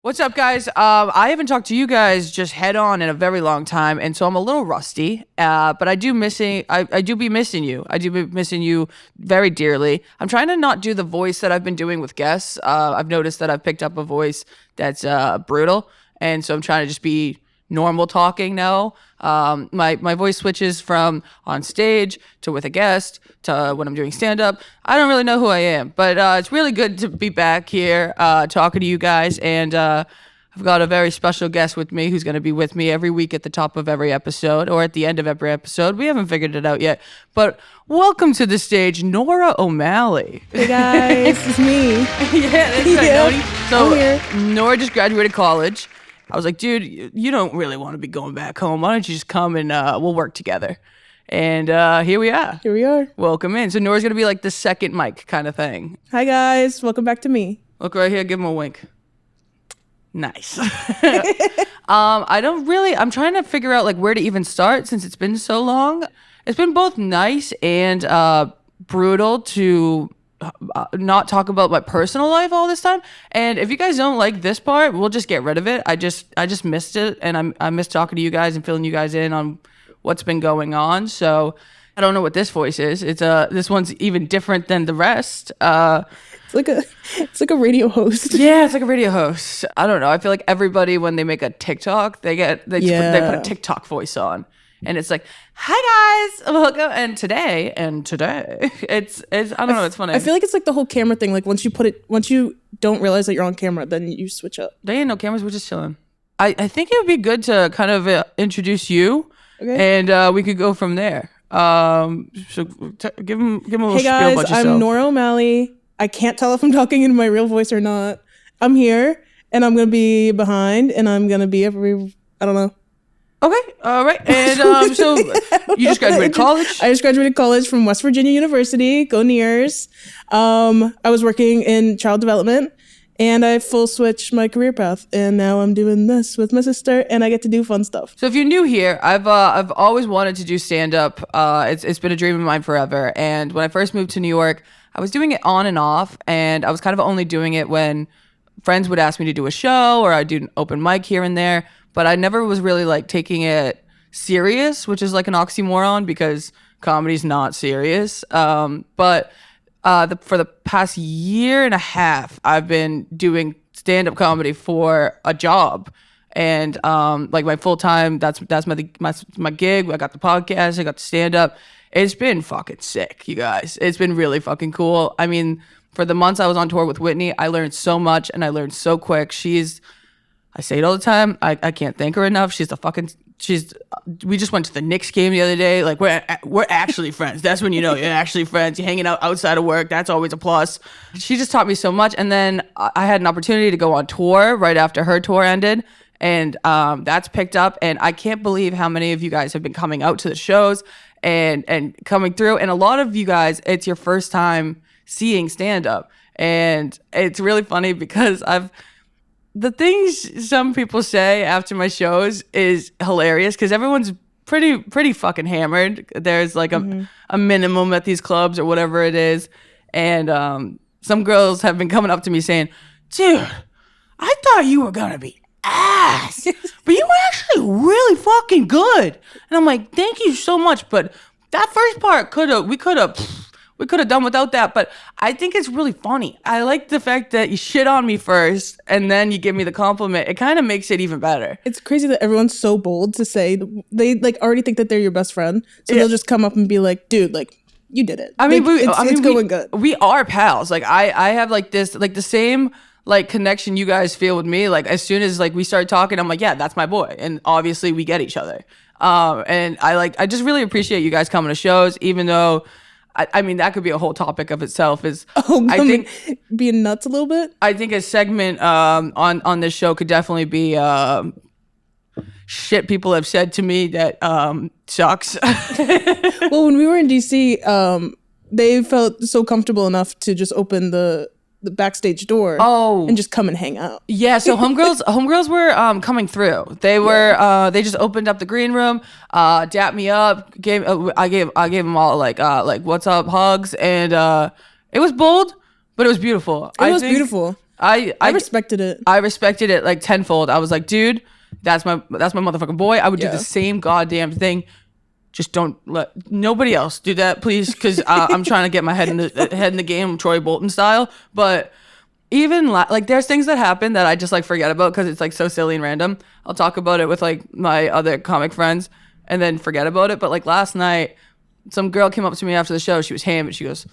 What's up, guys? I haven't talked to you guys just head on in a very long time, and so I'm a little rusty. But I do be missing you. I do be missing you very dearly. I'm trying to not do the voice that I've been doing with guests. I've noticed that I've picked up a voice that's brutal, and so I'm trying to just be normal talking now. My voice switches from on stage to with a guest to when I'm doing stand-up. I don't really know who I am, but it's really good to be back here talking to you guys, and I've got a very special guest with me who's going to be with me every week at the top of every episode or at the end of every episode. We haven't figured it out yet, but welcome to the stage, Nora O'Malley. Hey guys, it's me. Yeah, that's right. So Nora just graduated college. I was like, dude, you don't really want to be going back home. Why don't you just come and we'll work together? And here we are. Here we are. Welcome in. So Nora's going to be like the second mic kind of thing. Hi guys, welcome back to me. Look right here. Give him a wink. Nice. I'm trying to figure out like where to even start since it's been so long. It's been both nice and brutal to not talk about my personal life all this time. And if you guys don't like this part, we'll just get rid of it. I just missed it, and I miss talking to you guys and filling you guys in on what's been going on. So I don't know what this voice is. It's this one's even different than the rest. It's like a radio host. Yeah, it's like a radio host. I don't know. I feel like everybody when they make a TikTok, they put a TikTok voice on. And it's like, hi guys, welcome. And today, it's I don't know, it's funny. I feel like it's like the whole camera thing. Like once you don't realize that you're on camera, then you switch up. There ain't no cameras, we're just chilling. I think it would be good to kind of introduce you, okay, and we could go from there. So give him a little spiel about yourself. Hey guys, I'm Nora O'Malley. I can't tell if I'm talking in my real voice or not. I'm here, and I'm gonna be behind, and I'm gonna be I don't know. Okay, all right. And so you just graduated college? I just graduated college from West Virginia University. Go Nears. I was working in child development, and I full switched my career path, and now I'm doing this with my sister, and I get to do fun stuff. So if you're new here, I've always wanted to do stand-up. It's been a dream of mine forever. And when I first moved to New York, I was doing it on and off, and I was kind of only doing it when friends would ask me to do a show, or I'd do an open mic here and there. But I never was really like taking it serious, which is like an oxymoron because comedy's not serious. But for the past year and a half, I've been doing stand-up comedy for a job. And like my full time, that's my gig. I got the podcast, I got the stand-up. It's been fucking sick, you guys. It's been really fucking cool. I mean, for the months I was on tour with Whitney, I learned so much and I learned so quick. I say it all the time. I can't thank her enough. We just went to the Knicks game the other day. Like we're actually friends. That's when you know you're actually friends. You're hanging out outside of work. That's always a plus. She just taught me so much. And then I had an opportunity to go on tour right after her tour ended. And that's picked up. And I can't believe how many of you guys have been coming out to the shows and coming through. And a lot of you guys, it's your first time seeing stand-up. And it's really funny because the things some people say after my shows is hilarious because everyone's pretty fucking hammered. There's like a minimum at these clubs or whatever it is. And some girls have been coming up to me saying, dude, I thought you were going to be ass, but you were actually really fucking good. And I'm like, thank you so much. But that first part we could have done without that, but I think it's really funny. I like the fact that you shit on me first and then you give me the compliment. It kind of makes it even better. It's crazy that everyone's so bold to say they like already think that they're your best friend. So they'll just come up and be like, dude, like you did it. It's going good. We are pals. Like I have like this, like the same like connection you guys feel with me. Like as soon as like we start talking, I'm like, yeah, that's my boy. And obviously we get each other. And I just really appreciate you guys coming to shows, even though I mean, that could be a whole topic of itself. I think being nuts a little bit. I think a segment on this show could definitely be shit people have said to me that sucks. Well, when we were in DC, they felt so comfortable enough to just open the backstage door and just come and hang out. Yeah, so homegirls were coming through. They were they just opened up the green room, dapped me up, I gave them all like what's up hugs, and it was bold, but it was beautiful. It was beautiful. I respected it. I respected it like tenfold. I was like, dude, that's my motherfucking boy. I would do the same goddamn thing. Just don't let nobody else do that, please, because I'm trying to get my head in the game, Troy Bolton style. But even like, there's things that happen that I just like forget about because it's like so silly and random. I'll talk about it with like my other comic friends and then forget about it. But like last night, some girl came up to me after the show. She was ham, and she goes,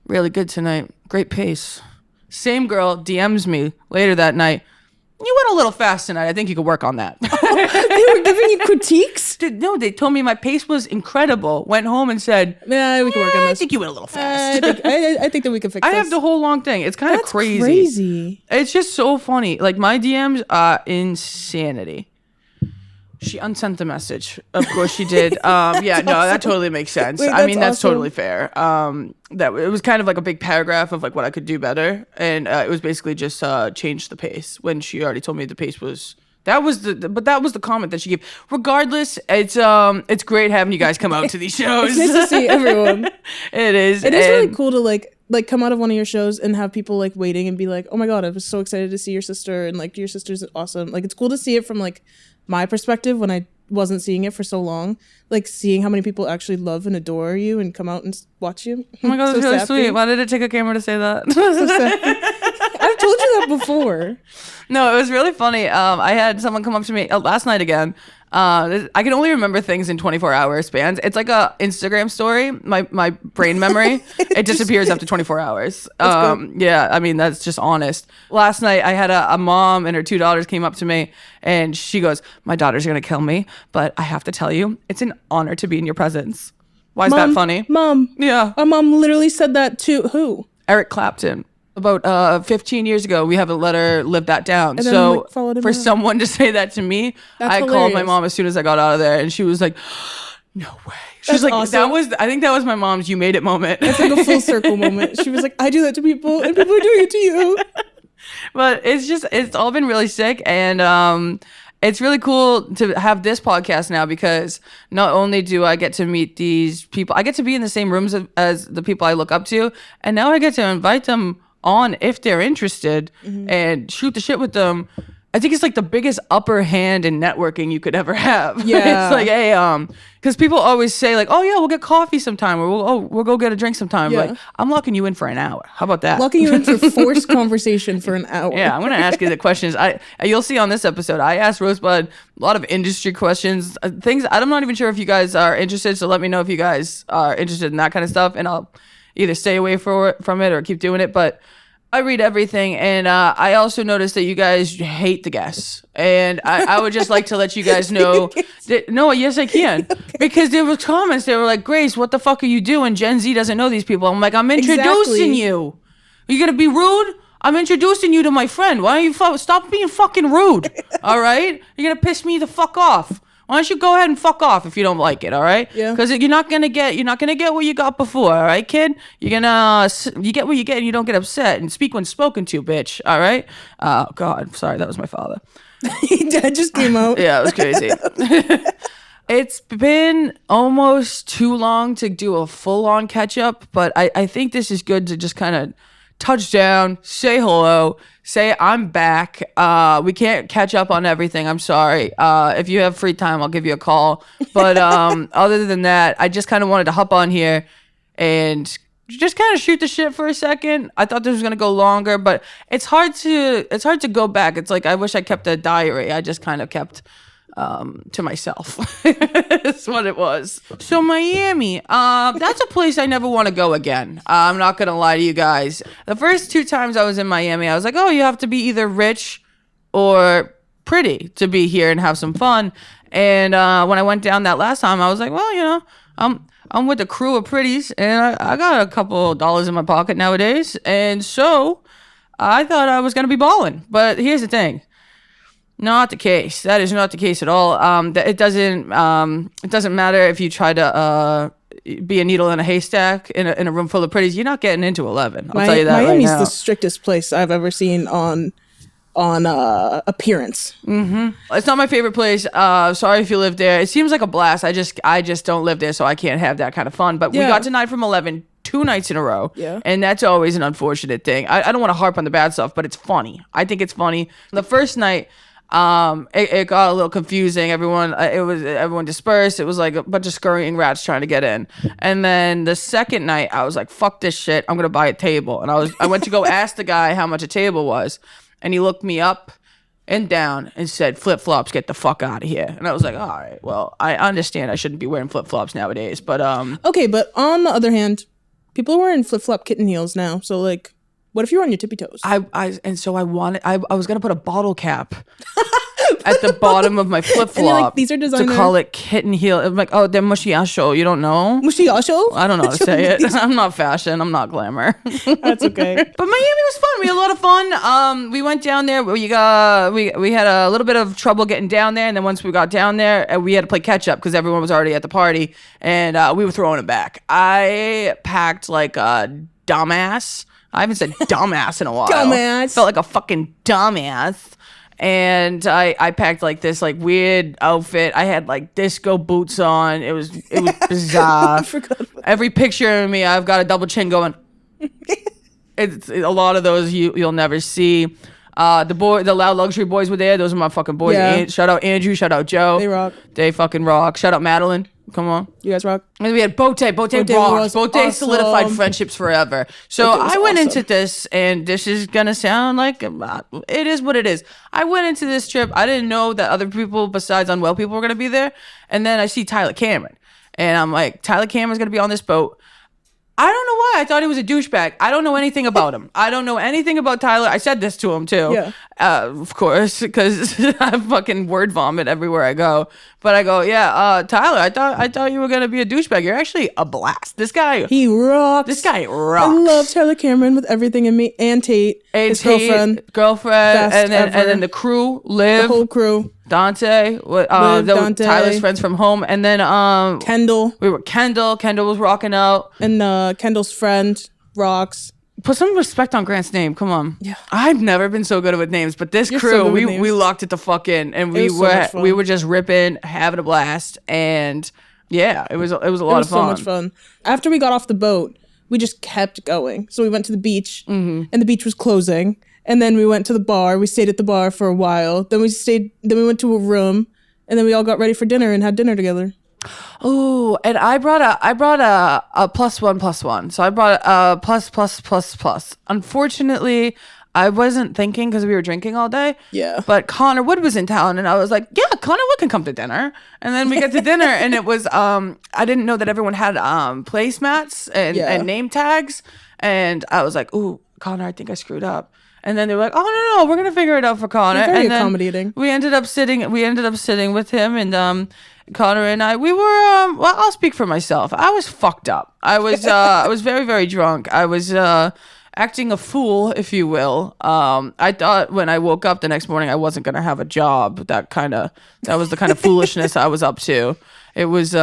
"Really good tonight, great pace." Same girl DMs me later that night. You went a little fast tonight. I think you could work on that. They were giving you critiques? Dude, no, they told me my pace was incredible. Went home and said, "Yeah, we can work on this. I think you went a little fast." I think that we can fix this. I have the whole long thing. It's kind of crazy. Crazy. It's just so funny. Like, my DMs are insanity. She unsent the message. Of course she did. Yeah, no, that totally makes sense. Wait, I mean, that's awesome. totally fair. That it was kind of like a big paragraph of like what I could do better, and it was basically just change the pace when she already told me the pace was. That was the comment that she gave. Regardless, it's great having you guys come out to these shows. It's nice to see everyone. It is. It is really cool to like come out of one of your shows and have people like waiting and be like, "Oh my god, I was so excited to see your sister," and like your sister's awesome. Like, it's cool to see it from like my perspective when I wasn't seeing it for so long, like seeing how many people actually love and adore you and come out and watch you. Oh my god, that's So really sappy. sweet. Why did it take a camera to say that? So sappy. I've told you that before. No, it was really funny. I had someone come up to me last night again. I can only remember things in 24-hour spans. It's like a Instagram story. My brain memory, it disappears after 24 hours. Yeah, I mean, that's just honest. Last night, I had a mom and her 2 daughters came up to me, and she goes, "My daughters are going to kill me, but I have to tell you, it's an honor to be in your presence." Why is that funny? Mom. Yeah. Our mom literally said that to who? Eric Clapton. About 15 years ago, we have a letter, Live That Down. And then, So like, followed him for around. someone to say that to me, That's I called my hilarious. mom as soon as I got out of there, and she was like, "No way." She's That's like, awesome. I think that was my mom's "you made it" moment. It's like a full circle moment. She was like, "I do that to people, and people are doing it to you." But it's all been really sick, and it's really cool to have this podcast now because not only do I get to meet these people, I get to be in the same rooms as the people I look up to, and now I get to invite them on if they're interested and shoot the shit with them. I think it's like the biggest upper hand in networking you could ever have. Yeah. It's like, hey, because people always say like, "Oh yeah, we'll get coffee sometime," or we'll go get a drink sometime. Yeah. Like, I'm locking you in for an hour. How about that? Locking you into forced conversation for an hour. Yeah, I'm gonna ask you the questions. You'll see on this episode. I asked Rosebud a lot of industry questions, things I'm not even sure if you guys are interested. So let me know if you guys are interested in that kind of stuff, and I'll either stay away from it or keep doing it. But I read everything, and I also noticed that you guys hate the guests, and I would just like to let you guys know that, no, yes I can, because there were comments. They were like, "Grace, what the fuck are you doing? Gen Z doesn't know these people." I'm like, "I'm introducing Exactly. you. Are you gonna be rude? I'm introducing you to my friend. Why don't you stop being fucking rude? All right? You're gonna piss me the fuck off. Why don't you go ahead and fuck off if you don't like it, all right? Yeah. Because you're not gonna get what you got before, all right, kid? You get what you get, and you don't get upset and speak when spoken to, bitch. All right? Oh God, sorry, that was my father. Dad just came out. Yeah, it was crazy. It's been almost too long to do a full-on catch-up, but I think this is good to just kind of touch down, say hello, say I'm back. We can't catch up on everything. I'm sorry. If you have free time, I'll give you a call. But other than that, I just kind of wanted to hop on here and just kind of shoot the shit for a second. I thought this was gonna go longer, but it's hard to go back. It's like I wish I kept a diary. I just kind of kept to myself. That's what it was. So Miami, that's a place I never want to go again. I'm not gonna lie to you guys. The first 2 times I was in Miami, I was like, "Oh, you have to be either rich or pretty to be here and have some fun." And when I went down that last time, I was like, "Well, you know, I'm with a crew of pretties, and I got a couple dollars in my pocket nowadays, and so I thought I was gonna be balling." But here's the thing. Not the case. That is not the case at all. It doesn't matter if you try to be a needle in a haystack in a room full of pretties. You're not getting into 11. I'll tell you that Miami's right now. the strictest place I've ever seen on appearance. It's not my favorite place. Sorry if you live there. It seems like a blast. I just don't live there, so I can't have that kind of fun. But we Yeah. got denied from 11 2 nights in a row. Yeah. And that's always an unfortunate thing. I don't want to harp on the bad stuff, but it's funny. I think it's funny. The first night, it got a little confusing. Everyone dispersed. It was like a bunch of scurrying rats trying to get in. And then the second night, I was like, fuck this shit. I'm gonna buy a table. And I went to go ask the guy how much a table was, and he looked me up and down and said, flip-flops, get the fuck out of here. And I was like, all right, well, I understand I shouldn't be wearing flip-flops nowadays, but Okay, but on the other hand, people are wearing flip-flop kitten heels now. So like, what if you're on your tippy toes? I was gonna put a bottle cap at the bottom of my flip-flop. And you're like, these are designer. To call it kitten heel. I'm like, oh, they're mushiasho. You don't know? Mushiasho? I don't know how to say it. I'm not fashion. I'm not glamour. That's okay. But Miami was fun. We had a lot of fun. We went down there. We had a little bit of trouble getting down there, and then once we got down there, we had to play catch up because everyone was already at the party, and we were throwing it back. I packed like a dumbass. I haven't said dumbass in a while. Dumbass. Felt like a fucking dumbass. And I packed like this like weird outfit. I had like disco boots on. It was bizarre. I forgot about Every picture of me, I've got a double chin going. It's a lot of those you'll never see. The Loud Luxury boys were there. Those are my fucking boys. Yeah. Shout out Andrew. Shout out Joe. They rock. They fucking rock. Shout out Madeline. Come on. You guys rock. And we had Bote. Bote rocks. Bote awesome. solidified friendships forever. So Bote was I went awesome. into this, and this is going to sound like it is what it is. I went into this trip. I didn't know that other people besides unwell people were going to be there. And then I see Tyler Cameron. And I'm like, Tyler Cameron's going to be on this boat. I don't know why. I thought he was a douchebag. I don't know anything about him. I don't know anything about Tyler. I said this to him too. Yeah. Of course, because I fucking word vomit everywhere I go. But I go, yeah, Tyler, I thought you were gonna be a douchebag. You're actually a blast. This guy Rocks. This guy rocks. I love Tyler Cameron with everything in me, and Tate, his girlfriend, and then ever. the crew, Liv, the whole crew, Dante, Dante. Tyler's friends from home, and then Kendall, we were Kendall was rocking out, and Kendall's friend rocks. Put some respect on Grant's name. Come on. Yeah. I've never been so good with names, but this You're so crew, good with we names. locked it the fuck in, and It was so much fun. we were just ripping, having a blast, and yeah, it was a lot It was of fun. so much fun. After we got off the boat, we just kept going. So we went to the beach, and the beach was closing. And then we went to the bar. We stayed at the bar for a while. Then we went to a room, and then we all got ready for dinner and had dinner together. Oh, and I brought a +1+1. So I brought a plus. Unfortunately, I wasn't thinking because we were drinking all day. Yeah. But Connor Wood was in town, and I was like, yeah, Connor Wood can come to dinner. And then we get to dinner, and it was I didn't know that everyone had placemats and name tags, and I was like, ooh, Connor, I think I screwed up. And then they were like, "Oh no, we're gonna figure it out for Connor." They're very and then accommodating. We ended up sitting with him, and Connor and I. We were. Well, I'll speak for myself. I was fucked up. I was very, very drunk. I was acting a fool, if you will. I thought when I woke up the next morning, I wasn't gonna have a job. That was the kind of foolishness I was up to. It was.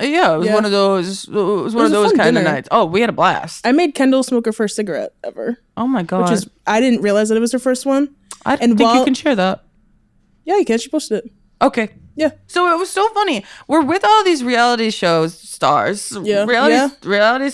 Yeah, it was one of those. It was one of those kind of nights. Oh, we had a blast. I made Kendall smoke her first cigarette ever. Oh my god! I didn't realize that it was her first one. I think you can share that. Yeah, you can. She posted it. Okay. Yeah. So it was so funny. We're with all these reality shows stars. Yeah. Reality stars. Reality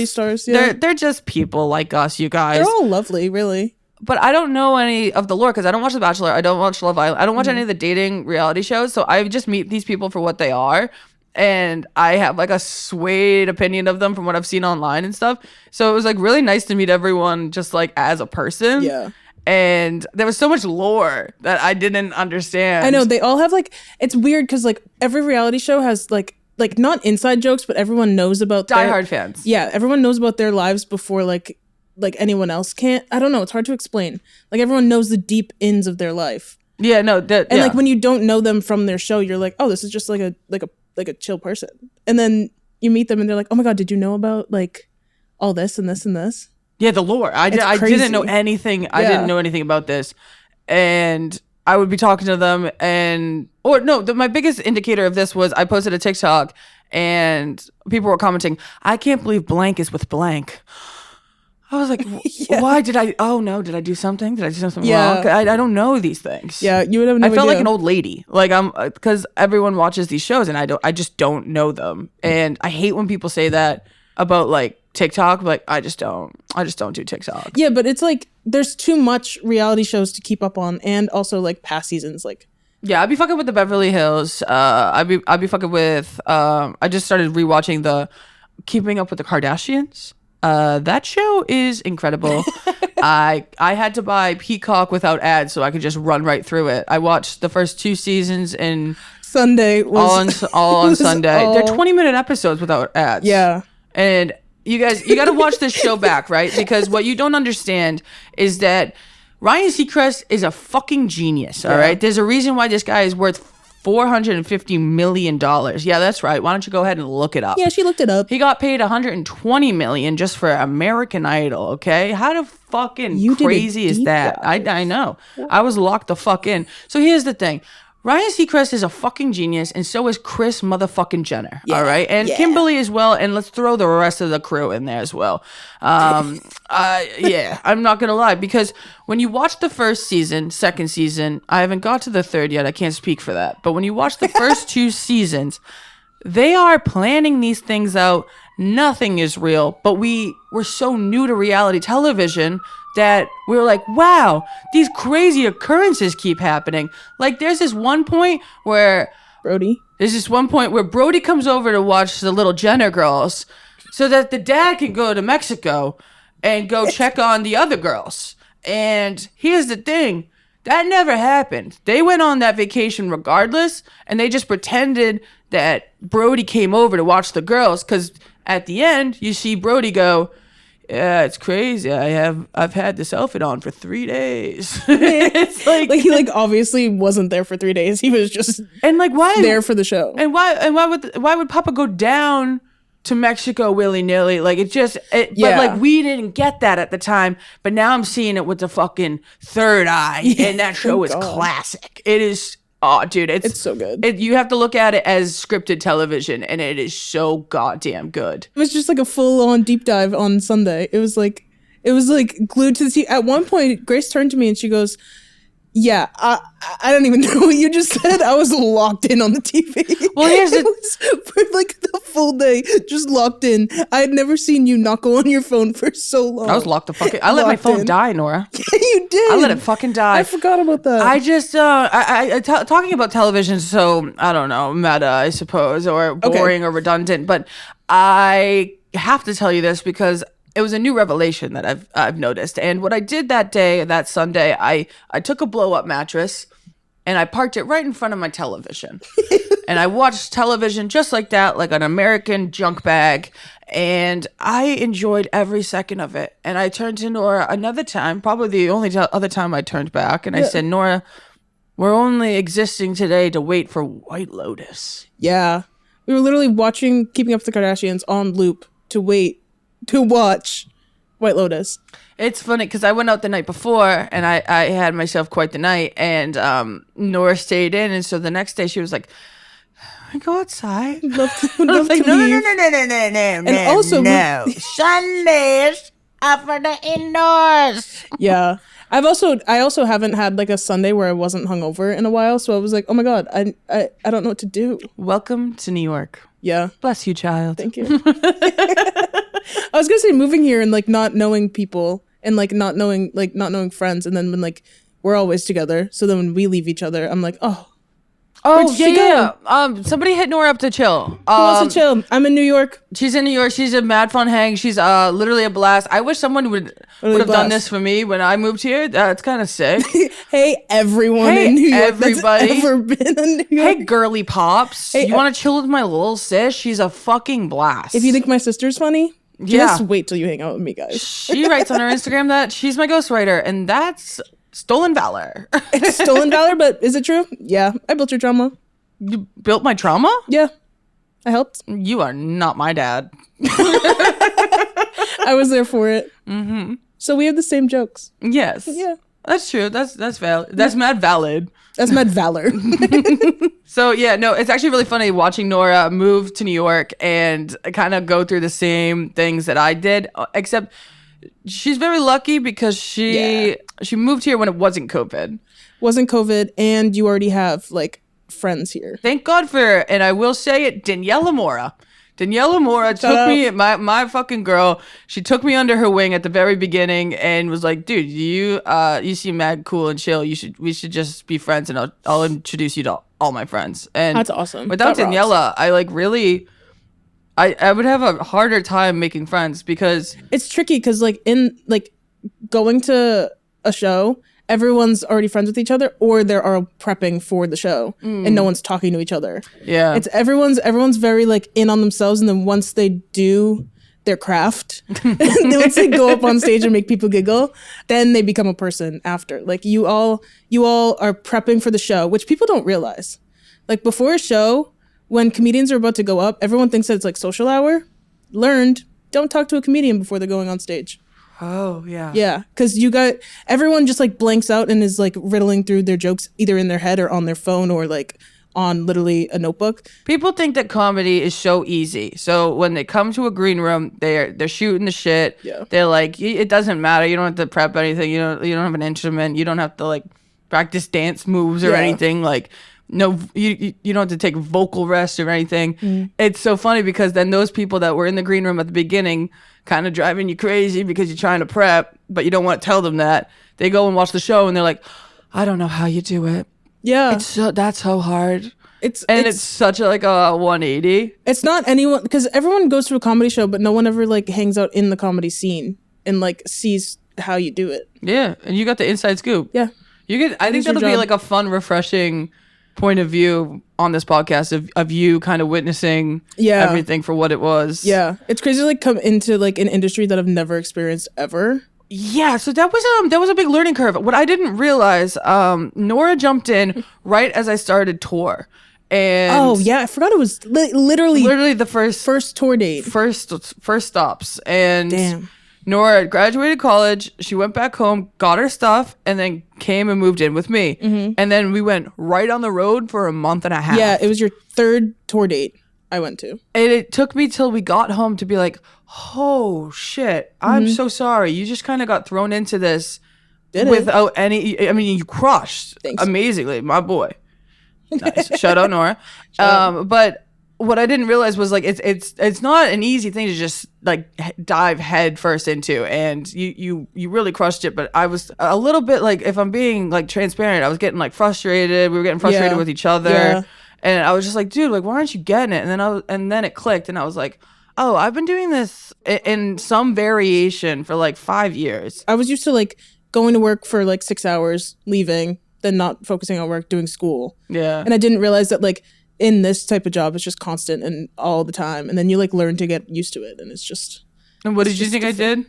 stars. Yeah. They're just people like us, you guys. They're all lovely, really. But I don't know any of the lore because I don't watch The Bachelor. I don't watch Love Island. I don't watch any of the dating reality shows. So I just meet these people for what they are. And I have like a swayed opinion of them from what I've seen online and stuff. So it was like really nice to meet everyone just like as a person. Yeah. And there was so much lore that I didn't understand. I know they all have like, it's weird because like every reality show has like not inside jokes, but everyone knows about diehard fans. Yeah, everyone knows about their lives before like anyone else can't. I don't know. It's hard to explain. Like everyone knows the deep ins of their life. Yeah, no. And like when you don't know them from their show, you're like, oh, this is just like a chill person. And then you meet them and they're like, oh my god, did you know about like all this and this and this? Yeah, the lore. I didn't know anything. Yeah. I didn't know anything about this. And I would be talking to them my biggest indicator of this was I posted a TikTok and people were commenting, I can't believe blank is with blank. I was like, why did I do something? Did I do something wrong? I don't know these things. Yeah, you would have no idea. I felt like an old lady. Like because everyone watches these shows and I just don't know them. And I hate when people say that about like TikTok, like I just don't do TikTok. Yeah, but it's like there's too much reality shows to keep up on, and also like past seasons. Like, Yeah, I'd be fucking with the Beverly Hills. I'd be fucking with. I just started rewatching the Keeping Up with the Kardashians. That show is incredible. I had to buy Peacock without ads so I could just run right through it. I watched the first 2 seasons and Sunday was all on Sunday. all- They're 20-minute episodes without ads. Yeah. And you guys, you got to watch this show back, right? Because what you don't understand is that Ryan Seacrest is a fucking genius, all right? There's a reason why this guy is worth $450 million. Yeah, that's right. Why don't you go ahead and look it up? Yeah, she looked it up. He got paid $120 million just for American Idol, okay? How the fucking crazy is that? I know. I was locked the fuck in. So here's the thing. Ryan Seacrest is a fucking genius, and so is Chris motherfucking Jenner. All right, and Kimberly as well. And let's throw the rest of the crew in there as well. Yeah, I'm not gonna lie, because when you watch the first season, second season, I haven't got to the third yet. I can't speak for that. But when you watch the first 2 seasons, they are planning these things out. Nothing is real, but we're so new to reality television that we were like, wow, these crazy occurrences keep happening. Like, there's this one point where Brody comes over to watch the little Jenner girls so that the dad can go to Mexico and go check on the other girls. And here's the thing. That never happened. They went on that vacation regardless, and they just pretended that Brody came over to watch the girls, because at the end, you see Brody go, yeah, it's crazy. I've had this outfit on for 3 days. It's like he like obviously wasn't there for 3 days. He was just why there for the show. And why would Papa go down to Mexico willy-nilly? Like, but like, we didn't get that at the time, but now I'm seeing it with the fucking third eye, and that show is classic. It is. Oh, dude, it's so good. You have to look at it as scripted television, and it is so goddamn good. It was just like a full-on deep dive on Sunday. It was like glued to the TV. At one point, Grace turned to me and she goes, yeah, I don't even know what you just said. I was locked in on the TV. Well, here's it was for like the full day, just locked in. I had never seen you not go on your phone for so long. I was locked the fucking. I let my phone die, Nora. Yeah, you did. I let it fucking die. I forgot about that. I just talking about television, so I don't know, meta, I suppose, or boring or redundant, but I have to tell you this because it was a new revelation that I've noticed. And what I did that Sunday, I took a blow up mattress and I parked it right in front of my television. And I watched television just like that, like an American junk bag. And I enjoyed every second of it. And I turned to Nora another time, probably the only other time I turned back. And I said, Nora, we're only existing today to wait for White Lotus. Yeah. We were literally watching Keeping Up with the Kardashians on loop to watch White Lotus. It's funny because I went out the night before and I had myself quite the night, and Nora stayed in, and so the next day she was like, I go outside. Love I was like, to no, leave. and also no. Sundays are for the indoors. Yeah. I also haven't had like a Sunday where I wasn't hungover in a while, so I was like, oh my god, I don't know what to do. Welcome to New York. Yeah. Bless you, child. Thank you. I was gonna say moving here and like not knowing people and like not knowing friends, and then when like we're always together, so then when we leave each other, I'm like, oh yeah. Somebody hit Nora up to chill. Who wants to chill? I'm in New York. She's in New York. She's a mad fun hang. She's literally a blast. I wish someone would have done this for me when I moved here. It's kind of sick. Hey, everyone in New York everybody. that's ever been in New York. Hey, girly pops. Hey, you want to chill with my little sis? She's a fucking blast. If you think my sister's funny, just wait till you hang out with me, guys. She writes on her Instagram that she's my ghostwriter, and that's stolen valor. It's stolen valor, but is it true? Yeah, I built your trauma. You built my trauma? Yeah, I helped. You are not my dad. I was there for it. Mm-hmm. So we have the same jokes. Yes. Yeah. That's true. That's valid. That's mad valid. That's mad valor. So yeah, no, it's actually really funny watching Nora move to New York and kind of go through the same things that I did, except she's very lucky because she moved here when it wasn't COVID. Wasn't COVID, and you already have like friends here. Thank God for, and I will say it, Danielle Amora. Daniela Mora took me, my fucking girl. She took me under her wing at the very beginning and was like, "Dude, you seem mad cool and chill. We should just be friends, and I'll introduce you to all my friends." And that's awesome. Without That Daniela, I like really, I would have a harder time making friends because it's tricky because like in like going to a show, everyone's already friends with each other, or they're all prepping for the show and no one's talking to each other. Yeah, it's everyone's very like in on themselves, and then once they do their craft, and then once they go up on stage and make people giggle, then they become a person after. Like you all are prepping for the show, which people don't realize. Like before a show, when comedians are about to go up, everyone thinks that it's like social hour. Learned, don't talk to a comedian before they're going on stage. Oh, yeah. Yeah, because everyone just like blanks out and is like riddling through their jokes either in their head or on their phone or like on literally a notebook. People think that comedy is so easy. So when they come to a green room, they're shooting the shit. Yeah. They're like, it doesn't matter. You don't have to prep anything. You don't have an instrument. You don't have to like practice dance moves or anything. Like, no, you don't have to take vocal rest or anything. It's so funny because then those people that were in the green room at the beginning kind of driving you crazy because you're trying to prep, but you don't want to tell them that. They go and watch the show and they're like, I don't know how you do it. Yeah. That's so hard. It's such a 180. It's not anyone, because everyone goes to a comedy show, but no one ever like hangs out in the comedy scene and like sees how you do it. Yeah. And you got the inside scoop. Yeah. I think that'll be like a fun, refreshing point of view on this podcast of you kind of witnessing everything for what it was. Yeah, it's crazy to like come into like an industry that I've never experienced ever. Yeah, so that was a big learning curve. What I didn't realize, Nora jumped in right as I started tour. And oh yeah, I forgot it was literally the first tour date, first stops. And damn. Nora graduated college. She went back home, got her stuff, and then came and moved in with me. And then we went right on the road for a month and a half. Yeah, it was your third tour date I went to. And it took me till we got home to be like, oh shit, I'm so sorry. You just kind of got thrown into this without any, I mean, you crushed. Thanks. Amazingly, my boy. Nice. Shout out Nora. But what I didn't realize was like it's not an easy thing to just like dive head first into, and you really crushed it. But I was a little bit like, if I'm being like transparent, I was getting like frustrated. We were getting frustrated with each other, and I was just like, dude, like why aren't you getting it? And then it clicked, and I was like, oh, I've been doing this in some variation for like 5 years. I was used to like going to work for like 6 hours, leaving, then not focusing on work, doing school. Yeah, and I didn't realize that like in this type of job, it's just constant and all the time. And then you like learn to get used to it. And it's just. And what did you think different.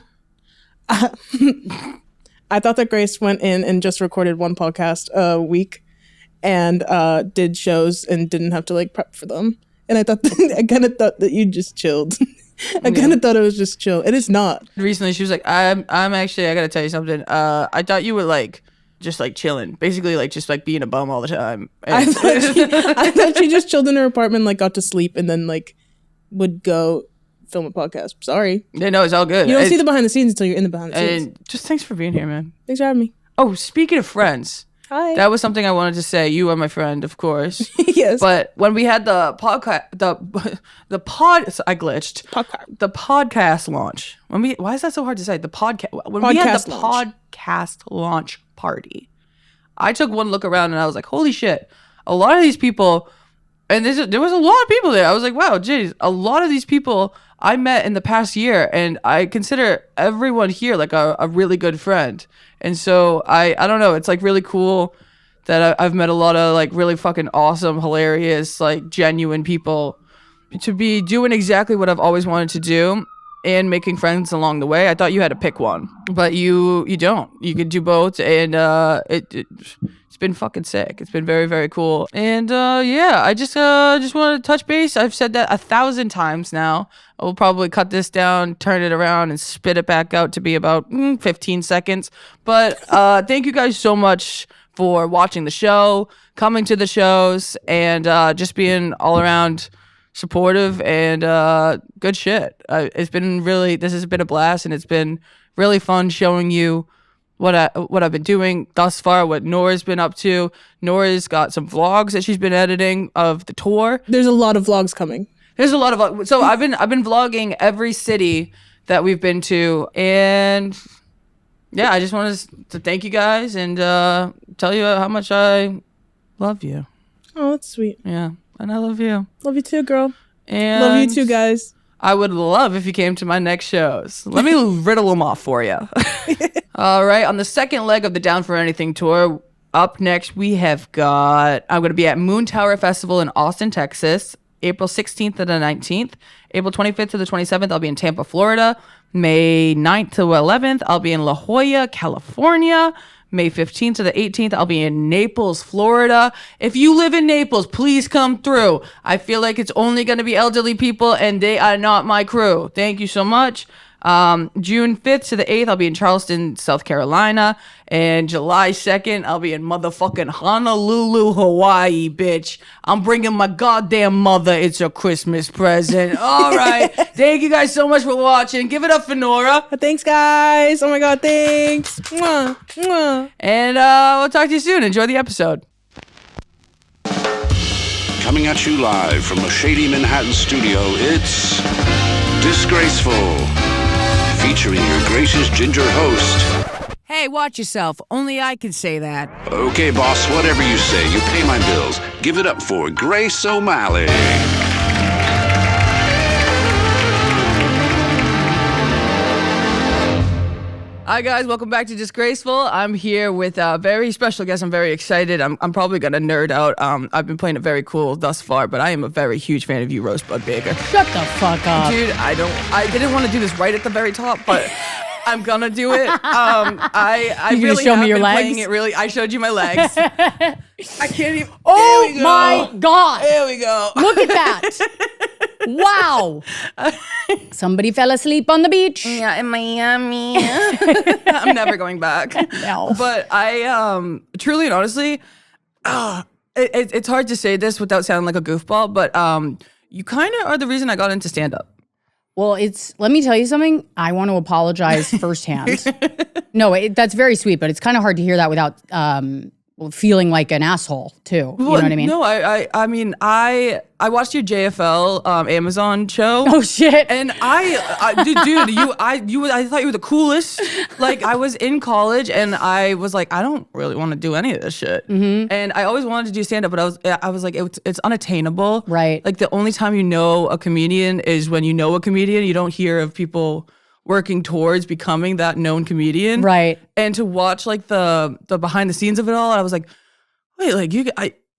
I did? I thought that Grace went in and just recorded one podcast a week and did shows and didn't have to like prep for them. And I kind of thought that you just chilled. I kind of thought it was just chill. And it's not. Recently, she was like, I'm actually, I got to tell you something. I thought you were like, just like chilling, basically like just like being a bum all the time. I thought she just chilled in her apartment, like got to sleep, and then like would go film a podcast. Sorry. Yeah, no, it's all good. You don't see the behind the scenes until you're in the behind the scenes. And just thanks for being here, man. Thanks for having me. Oh, speaking of friends. Hi. That was something I wanted to say. You are my friend, of course. Yes. But when we had the podcast, I glitched. Podcast. The podcast launch. Why is that so hard to say? The podcast. When we had the podcast launch party, I took one look around and I was like, holy shit, a lot of these people, and there was a lot of people there. I was like, wow, geez, a lot of these people I met in the past year, and I consider everyone here like a really good friend. And so I don't know, it's like really cool that I've met a lot of like really fucking awesome, hilarious, like genuine people to be doing exactly what I've always wanted to do and making friends along the way. I thought you had to pick one, but you don't. You could do both, and it's been fucking sick. It's been very, very cool. And yeah, I just wanted to touch base. I've said that 1,000 times now. I will probably cut this down, turn it around, and spit it back out to be about 15 seconds. But thank you guys so much for watching the show, coming to the shows, and just being all around supportive and good shit. This has been a blast, and it's been really fun showing you what I've been doing thus far, what Nora's been up to. Nora's got some vlogs that she's been editing of the tour. There's a lot of vlogs coming. There's a lot of so I've been vlogging every city that we've been to, and yeah, I just wanted to thank you guys and tell you how much I love you. Oh, that's sweet. Yeah, and I love you. Love you too, girl. And love you too, guys. I would love if you came to my next shows. Let me riddle them off for you. All right, on the second leg of the Down for Anything tour, up next we have got, I'm going to be at Moon Tower Festival in Austin, Texas, April 16th to the 19th. April 25th to the 27th, I'll be in Tampa, Florida. May 9th to 11th, I'll be in La Jolla, California. May 15th to the 18th, I'll be in Naples, Florida. If you live in Naples, please come through. I feel like it's only going to be elderly people, and they are not my crew. Thank you so much. June 5th to the 8th, I'll be in Charleston, South Carolina. And July 2nd, I'll be in motherfucking Honolulu, Hawaii, bitch. I'm bringing my goddamn mother. It's a Christmas present. All right. Thank you guys so much for watching. Give it up for Nora. Thanks, guys. Oh my God, thanks. Mwah, mwah. And we'll talk to you soon. Enjoy the episode. Coming at you live from a shady Manhattan studio, it's Disgraceful, featuring your gracious ginger host. Hey, watch yourself. Only I can say that. Okay, boss, whatever you say, you pay my bills. Give it up for Grace O'Malley. Hi guys, welcome back to Disgraceful. I'm here with a very special guest. I'm very excited. I'm probably gonna nerd out. I've been playing it very cool thus far, but I am a very huge fan of you, Rosebud Baker. Shut the fuck up. Dude, I didn't want to do this right at the very top, but I'm gonna do it. I You really show have me your been legs? playing it really. I showed you my legs. I can't even. Oh There we go. my God. There we go. Look at that. Wow. Somebody fell asleep on the beach. Yeah, in Miami. I'm never going back. No. But I truly and honestly, it's hard to say this without sounding like a goofball, but you kind of are the reason I got into stand-up. Well, let me tell you something. I want to apologize firsthand. No, that's very sweet, but it's kind of hard to hear that without feeling like an asshole too. You know what I mean? No, I mean, I watched your JFL Amazon show. Oh shit! And dude, I thought you were the coolest. Like, I was in college and I was like, I don't really want to do any of this shit. Mm-hmm. And I always wanted to do stand up, but I was like, it's unattainable. Right. Like, the only time you know a comedian is when you know a comedian. You don't hear of people working towards becoming that known comedian. Right. And to watch like the behind the scenes of it all, I was like, wait, like you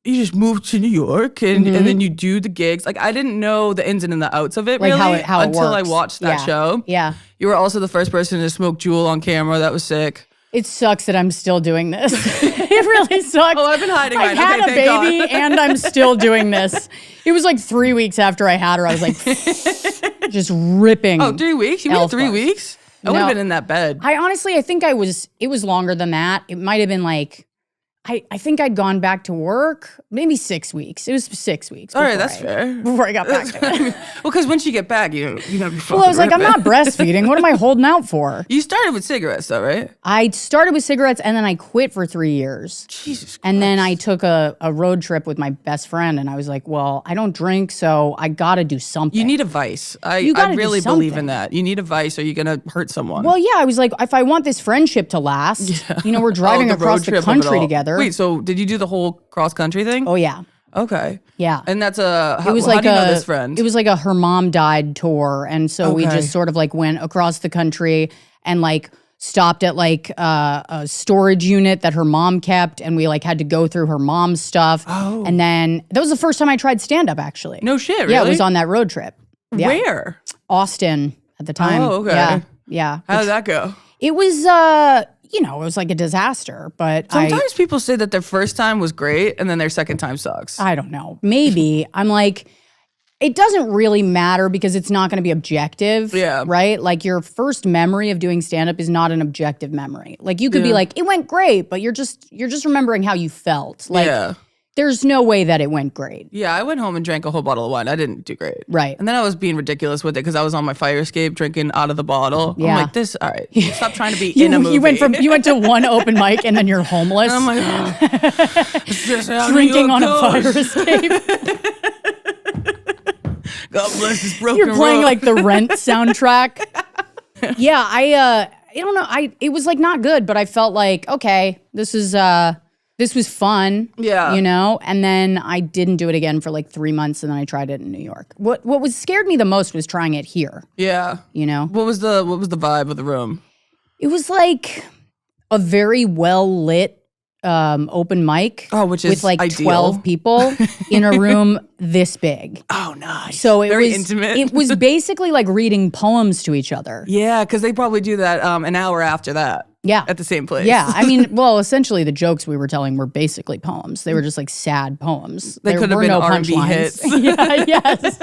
just moved to New York and then you do the gigs. Like, I didn't know the ins and the outs of it, Like really how it until works. I watched that show. Yeah. You were also the first person to smoke JUUL on camera. That was sick. It sucks that I'm still doing this. It really sucks. Oh, I've been hiding I mine. had Okay, a thank baby God. and I'm still doing this. It was like 3 weeks after I had her. I was like, just ripping. Oh, 3 weeks? You waited Elf 3 bars. weeks? I would have No. been in that bed. I think it was longer than that. It might have been like, I think I'd gone back to work, maybe 6 weeks. It was 6 weeks. All right, that's fair. Before I got back to it. Well, because once you get back, you gotta be fucking Well, I was like, I'm ripping. not breastfeeding. What am I holding out for? You started with cigarettes, though, right? I started with cigarettes and then I quit for 3 years. Jesus Christ. And then I took a road trip with my best friend and I was like, well, I don't drink, so I gotta do something. You need a vice. You I gotta do really believe in something. that. You need a vice or you're going to hurt someone. Well, yeah, I was like, if I want this friendship to last, we're driving Oh, the road across trip the of it country all. together. Wait, so did you do the whole cross-country thing? Oh, yeah. Okay. Yeah. And that's It was how like do you know this friend? It was like a her mom died tour. And so we Okay. just sort of like went across the country and like stopped at like a storage unit that her mom kept. And we like had to go through her mom's stuff. Oh. And then that was the first time I tried stand up actually. No shit, really? Yeah, it was on that road trip. Yeah. Where? Austin at the time. Oh, okay. Yeah. Yeah. How did that go? It was, it was like a disaster, but Sometimes people say that their first time was great and then their second time sucks. I don't know. Maybe. I'm like, it doesn't really matter because it's not going to be objective. Yeah. Right? Like your first memory of doing stand-up is not an objective memory. Like you could be like, it went great, but you're just remembering how you felt. Like yeah. there's no way that it went great. Yeah, I went home and drank a whole bottle of wine. I didn't do great. Right. And then I was being ridiculous with it because I was on my fire escape drinking out of the bottle. Yeah. I'm like, all right, stop trying to be in a movie. You went to one open mic and then you're homeless. I'm like, it's just how drinking New York on a goes. fire escape. God bless this broken You're playing road. like the Rent soundtrack. Yeah, I don't know. It was like not good, but I felt like, okay, this was fun. Yeah. You know? And then I didn't do it again for like 3 months, and then I tried it in New York. What was scared me the most was trying it here. Yeah. You know? What was the vibe of the room? It was like a very well lit open mic. Oh, which is with like ideal. 12 people in a room this big. Oh, nice. So it Very was intimate. It was basically like reading poems to each other. Yeah, because they probably do that an hour after that. Yeah. At the same place. Yeah, I mean, well, essentially the jokes we were telling were basically poems. They were just like sad poems. They There could have were been no R&B punchlines. hits. Yeah, yes.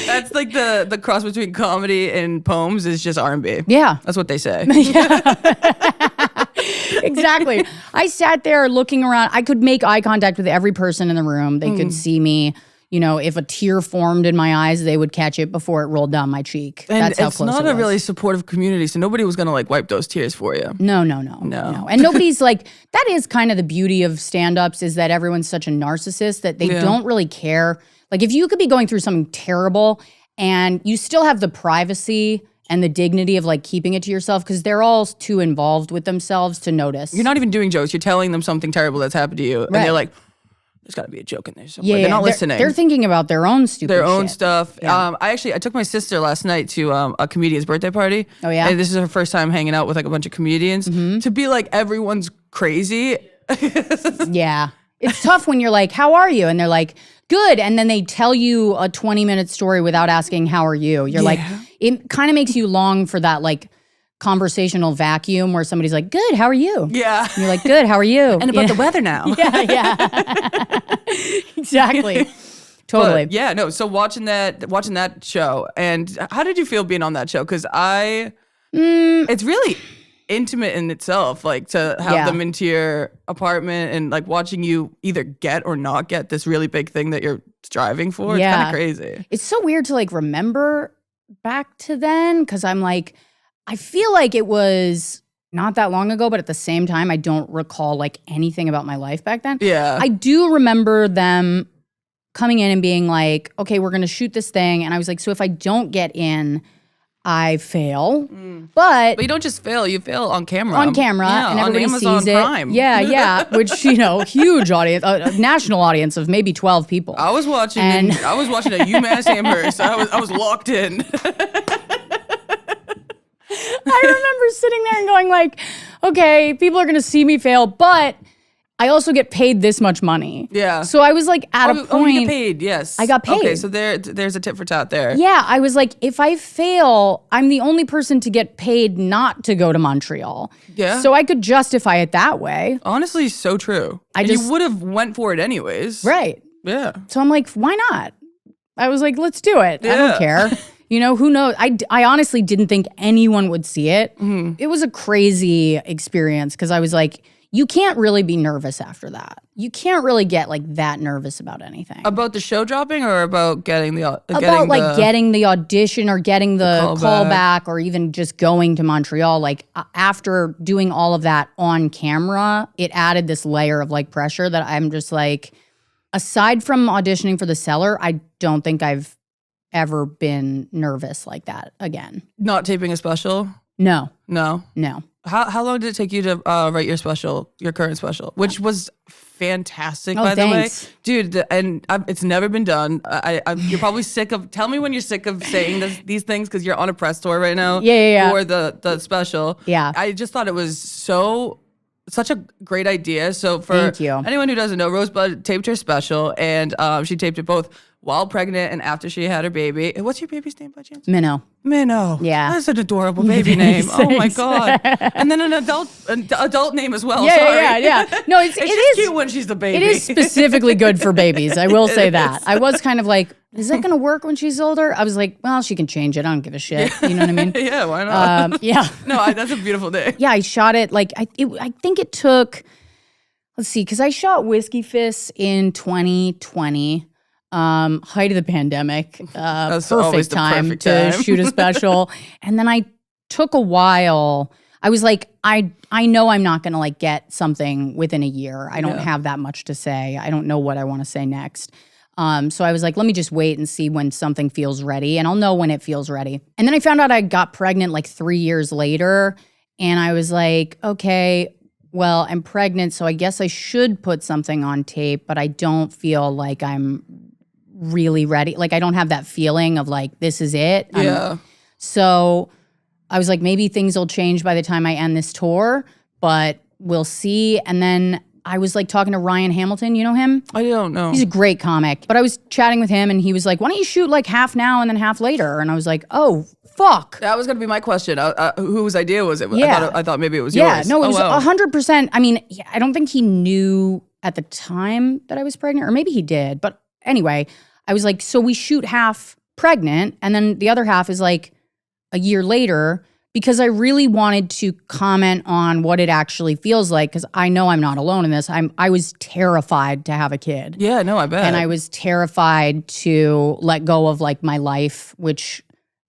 That's like the cross between comedy and poems is just R&B. Yeah. That's what they say. Exactly. I sat there looking around. I could make eye contact with every person in the room. They could see me. You know, if a tear formed in my eyes, they would catch it before it rolled down my cheek. And That's how it's close not it a was. really supportive community, so nobody was going to like wipe those tears for you. No. And nobody's like, that is kind of the beauty of stand-ups is that everyone's such a narcissist that they don't really care. Like if you could be going through something terrible and you still have the privacy and the dignity of like keeping it to yourself because they're all too involved with themselves to notice. You're not even doing jokes. You're telling them something terrible that's happened to you. And Right. they're like, there's got to be a joke in there somewhere. They're not listening. They're thinking about their own stupid their own shit. stuff. Yeah. I took my sister last night to a comedian's birthday party. Oh, yeah? And this is her first time hanging out with like a bunch of comedians. To be like everyone's crazy. Yeah. It's tough when you're like, how are you? And they're like, good. And then they tell you a 20-minute story without asking, how are you? You're like, it kind of makes you long for that like conversational vacuum where somebody's like, good, how are you? Yeah. And you're like, good, how are you? And about the weather now. Yeah. Exactly. Totally. But, yeah, no. So watching that show, and how did you feel being on that show? Because it's really intimate in itself, like to have them into your apartment and like watching you either get or not get this really big thing that you're striving for. It's kind of crazy. It's so weird to like remember back to then because I'm like, I feel like it was not that long ago, but at the same time, I don't recall like anything about my life back then. Yeah. I do remember them coming in and being like, okay, we're going to shoot this thing. And I was like, so if I don't get in, I fail. But you don't just fail, you fail on camera. on camera, Yeah, and on everybody Amazon sees it. Prime. Yeah, which, you know, huge audience, a national audience of maybe 12 people. I was watching a UMass Amherst. I was locked in. I remember sitting there and going like, okay, people are going to see me fail, but I also get paid this much money. Yeah. So I was like at a point. Oh, you get paid, yes. I got paid. Okay, so there's a tit for tat there. Yeah, I was like, if I fail, I'm the only person to get paid not to go to Montreal. Yeah. So I could justify it that way. Honestly, so true. You would have went for it anyways. Right. Yeah. So I'm like, why not? I was like, let's do it. I Yeah. don't care. You know, who knows? I honestly didn't think anyone would see it. Mm-hmm. It was a crazy experience because I was like, you can't really be nervous after that. You can't really get like that nervous about anything. About the show dropping or about getting the Getting the audition or getting the callback. callback or even just going to Montreal. Like after doing all of that on camera, it added this layer of like pressure that I'm just like, aside from auditioning for The Cellar, I don't think I've ever been nervous like that again. not taping a special? No. No. How long did it take you to write your current special, which was fantastic, by thanks. the way, dude? It's never been done. You're probably sick of. Tell me when you're sick of saying these things because you're on a press tour right now. Yeah. For the special. Yeah. I just thought it was such a great idea. So for Thank you. anyone who doesn't know, Rosebud taped her special, and she taped it both while pregnant and after she had her baby. What's your baby's name by chance? Minnow. Minnow. Yeah. That's an adorable baby name. Oh my Thanks. God. And then an adult name as well. Yeah, Sorry. yeah. No, it It's just is cute when she's the baby. It is specifically good for babies. I will say It that. is. I was kind of like, is that going to work when she's older? I was like, well, she can change it. I don't give a shit. You know what I mean? Yeah, why not? Yeah. No, that's a beautiful day. Yeah, I shot it like, I think it took, let's see, because I shot Whiskey Fists in 2020. Height of the pandemic, That's always perfect the time perfect to time. shoot a special. And then I took a while. I was like, I know I'm not going to like get something within a year. I don't have that much to say. I don't know what I want to say next. So I was like, let me just wait and see when something feels ready, and I'll know when it feels ready. And then I found out I got pregnant like 3 years later, and I was like, okay, well, I'm pregnant, so I guess I should put something on tape, but I don't feel like I'm really ready. Like I don't have that feeling of like, this is it. Yeah. So I was like, maybe things will change by the time I end this tour, but we'll see. And then I was like talking to Ryan Hamilton. You know him? I don't know. He's a great comic. But I was chatting with him and he was like, why don't you shoot like half now and then half later? And I was like, oh, fuck. That was going to be my question. Whose idea was it? Yeah. I thought maybe it was Yeah, yours. no, it was wow. 100%. I mean, I don't think he knew at the time that I was pregnant, or maybe he did. But anyway, I was like, so we shoot half pregnant, and then the other half is like a year later, because I really wanted to comment on what it actually feels like, because I know I'm not alone in this. I was terrified to have a kid. Yeah, no, I bet. And I was terrified to let go of like my life, which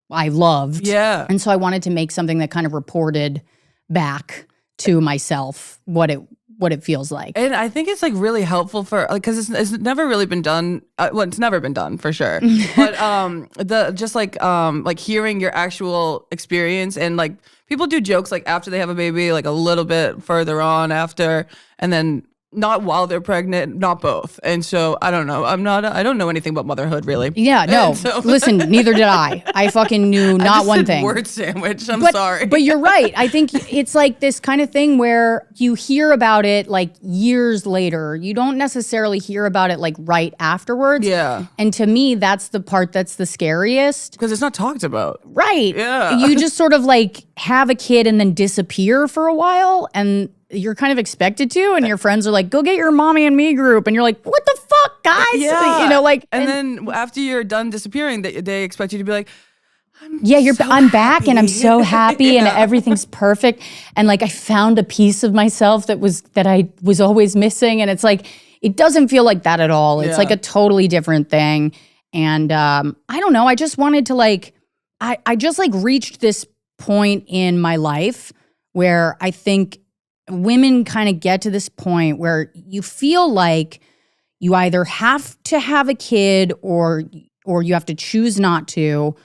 I loved. Yeah. And so I wanted to make something that kind of reported back to myself what it feels like. And I think it's like really helpful for like, because it's never really been done. Well, it's never been done for sure. But the just like hearing your actual experience, and like people do jokes like after they have a baby, like a little bit further on after, and then not while they're pregnant, not both. And so I don't know. I don't know anything about motherhood really. Yeah, no. So- Listen, neither did I. I fucking knew I not just one said thing. word sandwich. I'm But, sorry. but you're right. I think it's like this kind of thing where you hear about it like years later. You don't necessarily hear about it like right afterwards. Yeah. And to me, that's the part that's the scariest. Because it's not talked about. Right. Yeah. You just sort of like have a kid and then disappear for a while, and you're kind of expected to, and your friends are like, go get your mommy and me group. And you're like, what the fuck, guys? Yeah. You know, like. And then after you're done disappearing, they expect you to be like, I'm back and I'm so happy and Yeah. everything's perfect. And like I found a piece of myself that I was always missing. And it's like, it doesn't feel like that at all. It's Yeah. like a totally different thing. And I don't know. I just wanted to like, I just like reached this point in my life where I think women kind of get to this point where you feel like you either have to have a kid or you have to choose not to.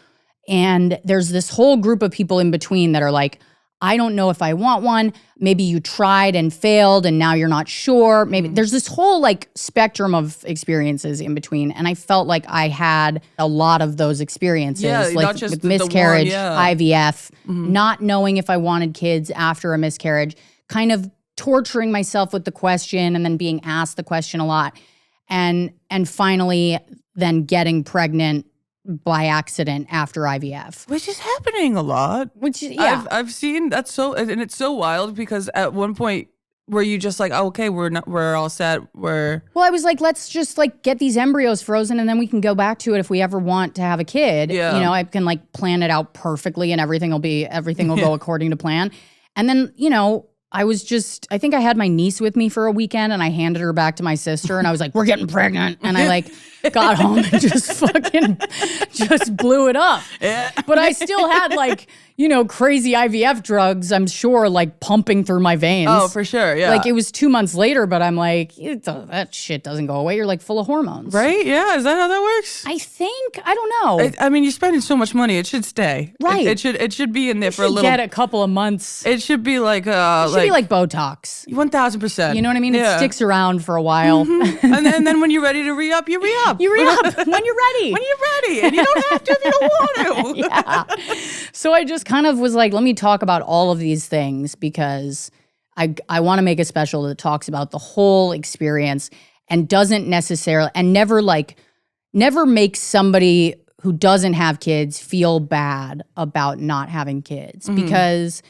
And there's this whole group of people in between that are like, I don't know if I want one. Maybe you tried and failed and now you're not sure. Maybe there's this whole like spectrum of experiences in between. And I felt like I had a lot of those experiences, Yeah, like not just with the one, miscarriage, yeah. IVF, not knowing if I wanted kids after a miscarriage, kind of torturing myself with the question and then being asked the question a lot. And finally then getting pregnant by accident after IVF. which is happening a lot. Which, yeah. I've seen that's so, and it's so wild because at one point were you just like, oh, okay, we're all set. Well, I was like, let's just like get these embryos frozen and then we can go back to it if we ever want to have a kid. Yeah. You know, I can like plan it out perfectly and everything will go according to plan. And then, you know, I think I had my niece with me for a weekend and I handed her back to my sister and I was like, we're getting pregnant. And I like got home and just blew it up. Yeah. But I still had like, you know, crazy IVF drugs, I'm sure, like pumping through my veins. Oh, for sure, yeah. Like it was 2 months later, but I'm like, that shit doesn't go away. You're like full of hormones. Right? Yeah. Is that how that works? I think, I don't know. I mean, you're spending so much money. It should stay. Right. It should be in there for a little. Get a couple of months. It should be like It should be like Botox. 1,000%. You know what I mean? Yeah. It sticks around for a while. and then when you're ready to re-up, you re-up. You re-up when you're ready. When you're ready, and you don't have to if you don't want to. Yeah. So I just kind of was like, let me talk about all of these things because I want to make a special that talks about the whole experience and doesn't necessarily, and never makes somebody who doesn't have kids feel bad about not having kids. Because,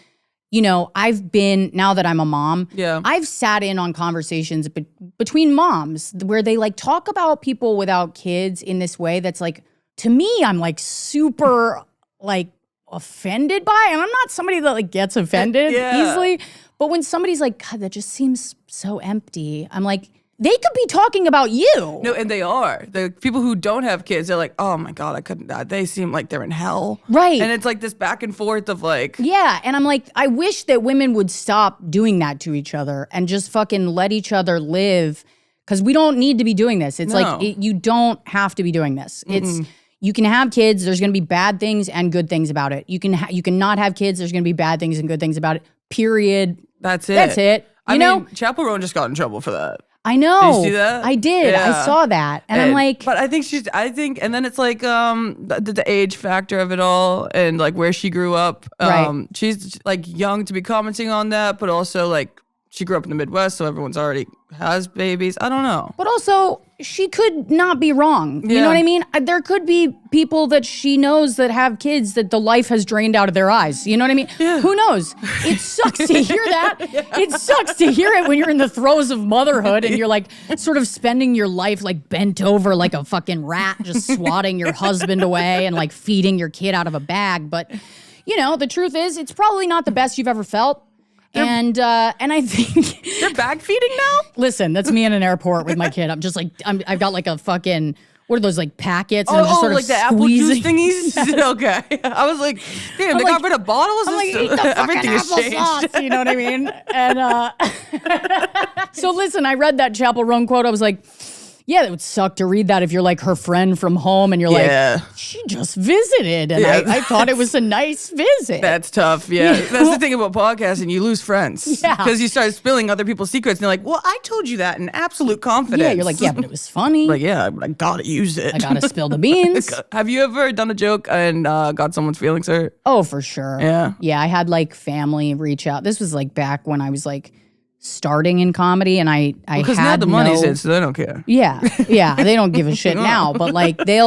you know, now that I'm a mom, Yeah. I've sat in on conversations between moms where they like talk about people without kids in this way that's like, to me, I'm like super like offended by, and I'm not somebody that like gets offended Yeah. easily. But when somebody's like, God, that just seems so empty, I'm like, they could be talking about you. No, and they are. The people who don't have kids, they're like, oh my God, I couldn't. They seem like they're in hell. Right. And it's like this back and forth of like, Yeah, and I'm like, I wish that women would stop doing that to each other and just fucking let each other live. because we don't need to be doing this. It's No. you don't have to be doing this. It's you can have kids. There's going to be bad things and good things about it. You can you can not have kids. There's going to be bad things and good things about it. Period. That's it. That's it. You know, Chappell Roan just got in trouble for that. I know. Did you see that? I did. Yeah. I saw that, and I'm like, but I think, and then it's like the age factor of it all, and like where she grew up. Right. She's like young to be commenting on that, but also like she grew up in the Midwest, so everyone's already has babies. I don't know. but also she could not be wrong. You Yeah. know what I mean? There could be people that she knows that have kids that the life has drained out of their eyes. You know what I mean? Yeah. Who knows? It sucks to hear that. It sucks to hear it when you're in the throes of motherhood and you're like sort of spending your life like bent over like a fucking rat, just swatting your husband away and like feeding your kid out of a bag. But you know, the truth is, it's probably not the best you've ever felt. And I think They're bag feeding now? listen, that's me in an airport with my kid. I'm just like I've got like a fucking what are those like packets? And I'm just sort of like the apple juice squeezing. thingies? Okay. I was like, damn, they got rid of bottles? I'm like, eat the fucking Everything has changed. applesauce, you know what I mean? And so listen, I read that Chappell Roan quote. I was like, yeah, it would suck to read that if you're like her friend from home and you're Yeah. like, she just visited and Yeah, I thought it was a nice visit. That's tough. Yeah. That's the thing about podcasting. You lose friends. Yeah. Because you start spilling other people's secrets and they're like, well, I told you that in absolute confidence. yeah, you're like, yeah, but it was funny. Like, yeah, but I gotta use it. I gotta spill the beans. Have you ever done a joke and got someone's feelings hurt? Oh, for sure. Yeah. Yeah, I had like family reach out. This was like back when I was like starting in comedy and I Because had now the money's no, in, so they don't care. Yeah, they don't give a shit now, but like they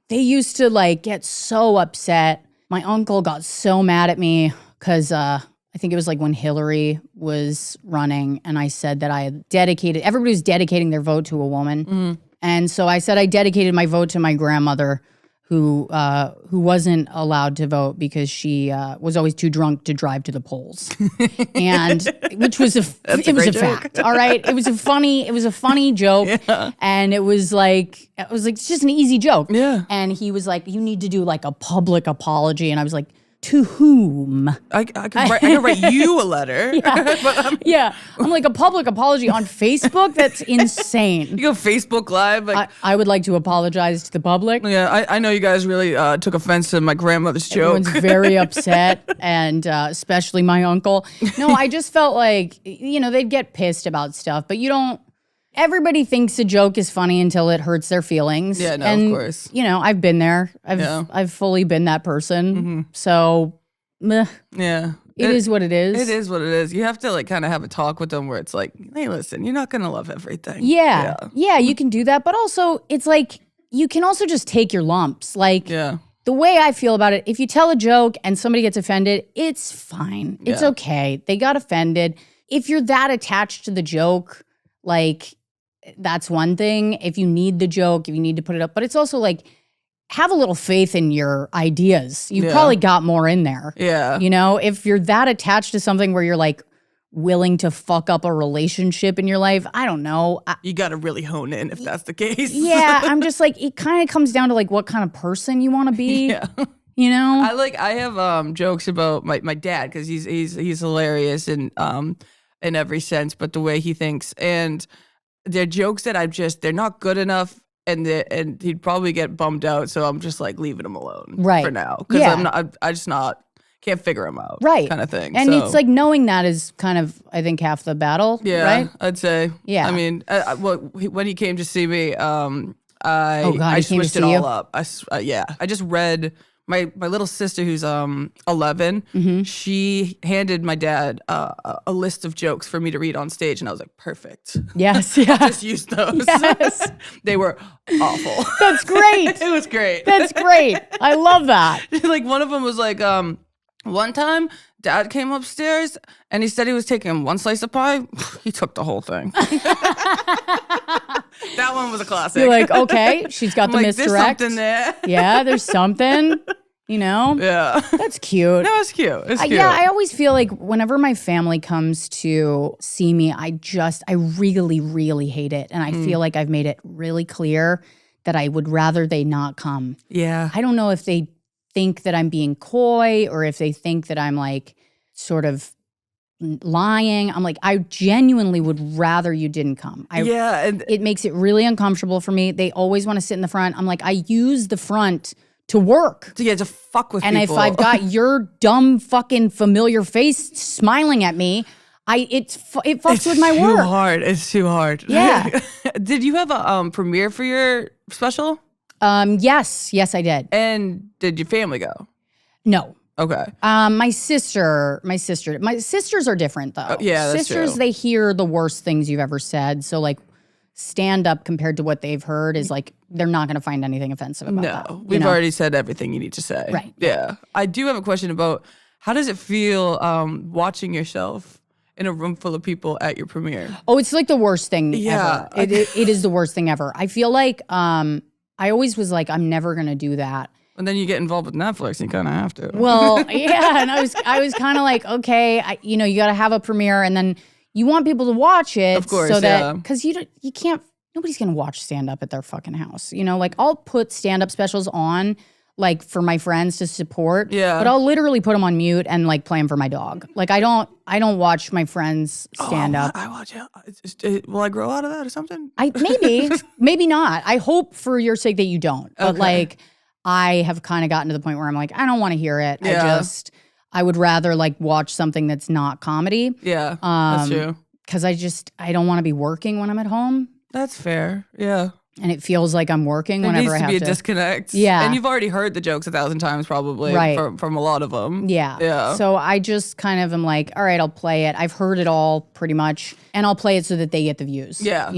used to like get so upset. My uncle got so mad at me because I think it was like when Hillary was running and I said that I had everybody was dedicating their vote to a woman. And so I said I dedicated my vote to my grandmother who wasn't allowed to vote because she was always too drunk to drive to the polls, and which was it was a fact. All right, it was a funny joke, and it was like it's just an easy joke. Yeah. And he was like, you need to do like a public apology, and I was like, to whom? I can write you a letter. Yeah, I'm like a public apology on Facebook. That's insane. You go Facebook Live. Like, I would like to apologize to the public. yeah, I know you guys really took offense to my grandmother's joke. Everyone's very upset, and especially my uncle. No, I just felt like, you know, they'd get pissed about stuff, but you don't. Everybody thinks a joke is funny until it hurts their feelings. Yeah, no, and, of course. You know, I've been there. I've fully been that person. So, meh, Yeah. it is what it is. It is what it is. You have to like kind of have a talk with them where it's like, hey, listen, you're not gonna love everything. Yeah, you can do that, but also it's like you can also just take your lumps. Like, Yeah. the way I feel about it, if you tell a joke and somebody gets offended, it's fine. It's Yeah. okay. They got offended. If you're that attached to the joke, like, that's one thing. If you need the joke, if you need to put it up. But it's also like, have a little faith in your ideas. You've Yeah. probably got more in there. Yeah. You know, if you're that attached to something where you're like willing to fuck up a relationship in your life, I don't know. You gotta really hone in if that's the case. Yeah, I'm just like, it kind of comes down to like what kind of person you want to be. Yeah. You know? I have jokes about my dad because he's hilarious in every sense, but the way he thinks, and they're jokes that they're not good enough, and he'd probably get bummed out. So I'm just like leaving him alone Right. for now because Yeah. I just not can't figure him out, Right. kind of thing. And So, it's like knowing that is kind of, I think, half the battle, yeah, right? I'd say. Yeah. I mean, when he came to see me, God, I he came to switched it see all you? up. I just read. My little sister, who's 11, Mm-hmm. she handed my dad a list of jokes for me to read on stage, and I was like, perfect. Yes, yeah. Just use those. Yes. They were awful. That's great. It was great. That's great. I love that. Like one of them was like, one time dad came upstairs and he said he was taking one slice of pie. He took the whole thing. That one was a classic. You're like, okay, she's got I'm the like, misdirect. there's something there. Yeah, there's something, you know? Yeah. That's cute. No, it's cute. It's cute. Yeah, I always feel like whenever my family comes to see me, I really, really hate it. And I feel like I've made it really clear that I would rather they not come. Yeah. I don't know if they think that I'm being coy or if they think that I'm like sort of lying. I'm like, I genuinely would rather you didn't come. And it makes it really uncomfortable for me. They always want to sit in the front. I'm like, I use the front to work. to fuck with And people. if I've got your dumb fucking familiar face smiling at me, it fucks with my work. It's too hard. Yeah. Did you have a premiere for your special? Yes, I did. And did your family go? No. Okay. My sisters are different though. Yeah, that's sisters, true. they hear the worst things you've ever said. So like stand up compared to what they've heard is like, they're not going to find anything offensive about that. No, we've already said everything you need to say. Right. Yeah. I do have a question about how does it feel watching yourself in a room full of people at your premiere? Oh, it's like the worst thing Yeah. ever. It is the worst thing ever. I feel like I always was like, I'm never going to do that. And then you get involved with Netflix, and you kind of have to. Well, yeah, and I was kind of like, okay, you got to have a premiere, and then you want people to watch it, Of course, so that yeah. because you can't, nobody's gonna watch stand up at their fucking house, like I'll put stand up specials on like for my friends to support, Yeah. but I'll literally put them on mute and like play them for my dog. Like I don't watch my friends stand up. I watch it. Will I grow out of that or something? Maybe not. I hope for your sake that you don't, but Okay. like. I have kind of gotten to the point where I'm like, I don't want to hear it. Yeah. I would rather like watch something that's not comedy. Yeah, that's true. Because I don't want to be working when I'm at home. That's fair. Yeah. And it feels like I'm working There whenever needs I to have be a to. disconnect. Yeah. And you've already heard the jokes 1,000 times probably Right. from a lot of them. Yeah. Yeah. So I just kind of am like, all right, I'll play it. I've heard it all pretty much. And I'll play it so that they get the views. Yeah.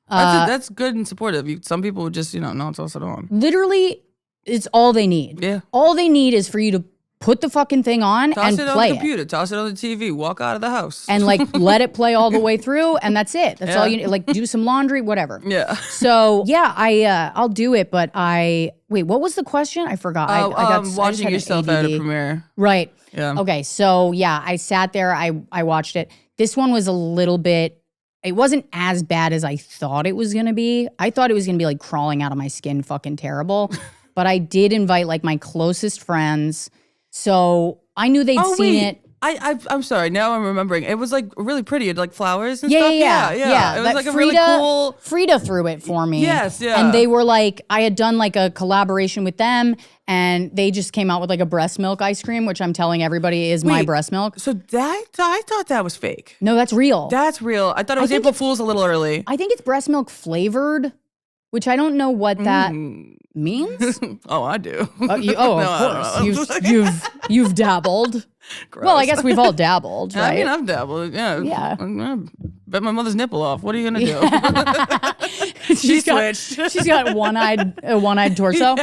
That's good and supportive. Some people would just, not toss it on. Literally, it's all they need. Yeah. All they need is for you to put the fucking thing on Toss and it on play the it. computer. Toss it on the TV. Walk out of the house. And like let it play all the way through, and that's it. That's all Yeah. you need. Like do some laundry, whatever. Yeah. So yeah, I'll do it, but wait, what was the question? I forgot. I just watching had yourself at a ADD. premiere. Right. Yeah. Okay. So yeah, I sat there. I watched it. This one was a little bit. It wasn't as bad as I thought it was gonna be. I thought it was gonna be like crawling out of my skin, fucking terrible. But I did invite like my closest friends, so I knew they'd seen it. I'm sorry. Now I'm remembering. It was like really pretty. It had like flowers and Yeah. stuff. Yeah. It was That like a really cool. Frida threw it for me. Yes, yeah. And they were like, I had done like a collaboration with them, and they just came out with like a breast milk ice cream, which I'm telling everybody is my Wait. breast milk. So I thought that was fake. No, that's real. That's real. I thought it was think April Fool's a little early. I think it's breast milk flavored, which I don't know what that means. Oh, I do. Of I don't course. know. You've dabbled. Well, I guess we've all dabbled, right? I mean, I've dabbled. Yeah. Yeah. I bet my mother's nipple off. What are you gonna do? She's got switched. she's got a one-eyed torso.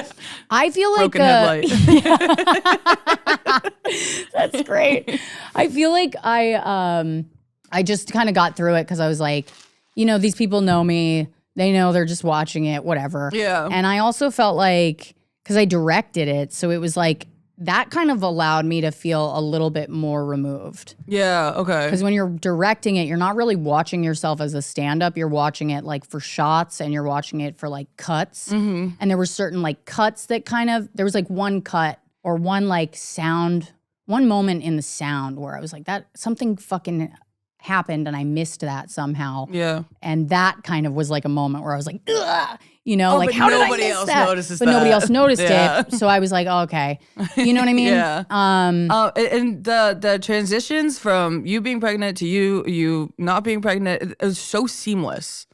I feel like Broken headlight. that's great. I feel like I just kind of got through it because I was like, these people know me. They know they're just watching it, whatever. Yeah. And I also felt like, because I directed it, so it was like, that kind of allowed me to feel a little bit more removed. Yeah. Okay. Because when you're directing it, you're not really watching yourself as a stand-up. You're watching it like for shots, and you're watching it for like cuts. Mm-hmm. And there were certain like cuts that there was like one cut or one like sound, one moment in the sound where I was like, that something fucking happened and I missed that somehow. Yeah. And that kind of was like a moment where I was like, ugh, Oh, like but how did I nobody miss else that? notices But nobody that. else noticed Yeah. it. So I was like, oh, okay. You know what I mean? Yeah. And the transitions from you being pregnant to you not being pregnant, it was so seamless.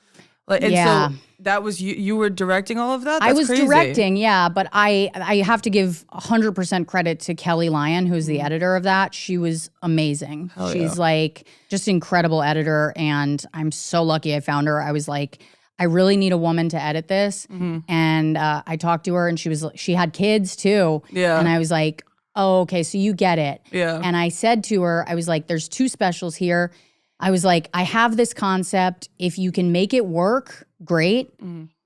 Like, and Yeah. so that was you were directing all of that? I That's was crazy. directing, yeah, but I have to give 100% credit to Kelly Lyon, who's the editor of that. She was amazing. She's like just incredible editor, and I'm so lucky I found her. I was like, I really need a woman to edit this, and I talked to her, and she had kids too, Yeah. and I was like, oh, okay, so you get it, Yeah. And I said to her, I was like, there's 2 specials here. I was like, I have this concept. If you can make it work, great.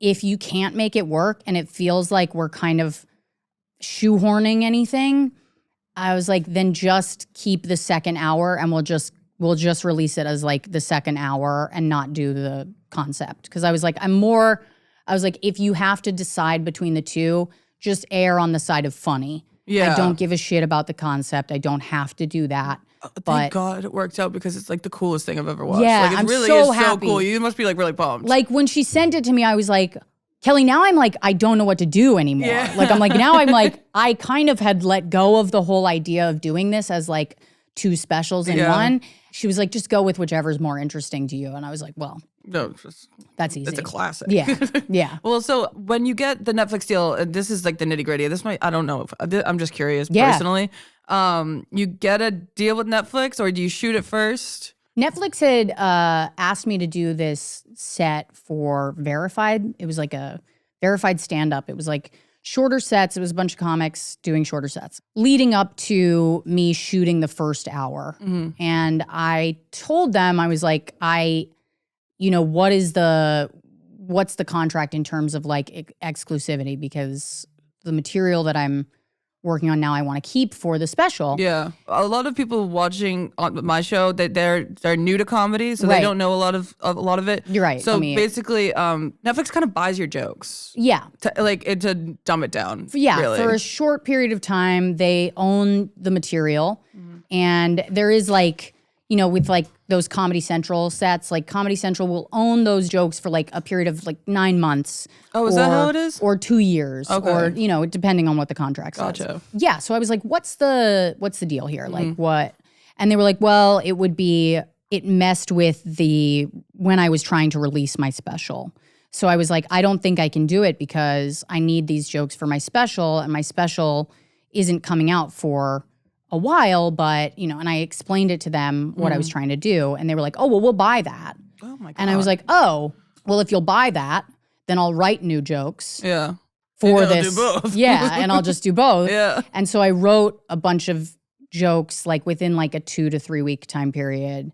If you can't make it work and it feels like we're kind of shoehorning anything, I was like, then just keep the second hour and we'll just release it as like the second hour and not do the concept. Because I was like, if you have to decide between the two, just err on the side of funny. Yeah. I don't give a shit about the concept. I don't have to do that. Thank God it worked out because it's like the coolest thing I've ever watched. Yeah, like, it I'm really so is happy. so cool. You must be like really pumped. Like when she sent it to me, I was like, Kelly, now I'm like, I don't know what to do anymore. Yeah. Like, I'm like, now I'm like, I kind of had let go of the whole idea of doing this as like 2 specials in one. She was like, just go with whichever's more interesting to you. And I was like, well, no, that's easy. it's a classic. Yeah. Yeah. Well, so when you get the Netflix deal, and this is like the nitty gritty. This might, I don't know. I'm just curious personally. You get a deal with Netflix or do you shoot it first? Netflix had asked me to do this set for Verified. It was like a Verified stand-up. It was like shorter sets. It was a bunch of comics doing shorter sets leading up to me shooting the first hour. And I told them, I was like, what's the contract in terms of like exclusivity? Because the material that I'm working on now, I want to keep for the special. Yeah, a lot of people watching on my show that they're new to comedy, so they don't know a lot of it. You're right. So basically, Netflix kind of buys your jokes. Yeah, to dumb it down. Yeah, really. For a short period of time, they own the material, and there is like, with like those Comedy Central sets, like Comedy Central will own those jokes for like a period of like 9 months. Oh, is that how it is? Or 2 years, Okay. or depending on what the contract says. Gotcha. Yeah, so I was like, what's the deal here? Like what? And they were like, well, it messed with when I was trying to release my special. So I was like, I don't think I can do it because I need these jokes for my special, and my special isn't coming out for a while, but, and I explained it to them what I was trying to do, and they were like, oh, well, we'll buy that. Oh my God. And I was like, oh, well, if you'll buy that, then I'll write new jokes yeah. for I'll this. do both. Yeah, and I'll just do both. Yeah. And so I wrote a bunch of jokes like within like a 2 to 3 week time period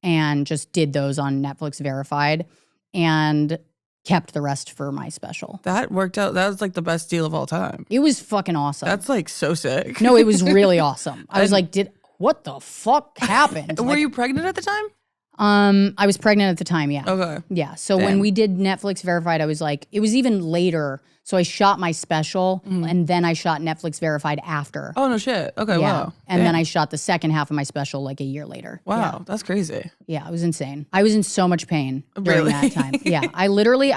and just did those on Netflix Verified and kept the rest for my special. That worked out. That was like the best deal of all time. It was fucking awesome. That's like so sick. No, it was really awesome. I was like, what the fuck happened? Were you pregnant at the time? I was pregnant at the time, yeah. Okay. Yeah. So when we did Netflix Verified, I was like, it was even later. So I shot my special and then I shot Netflix Verified after. Oh, no shit. Okay, Yeah. wow. And then I shot the second half of my special like a year later. Wow, that's crazy. Yeah, it was insane. I was in so much pain during Really? that time. Yeah. I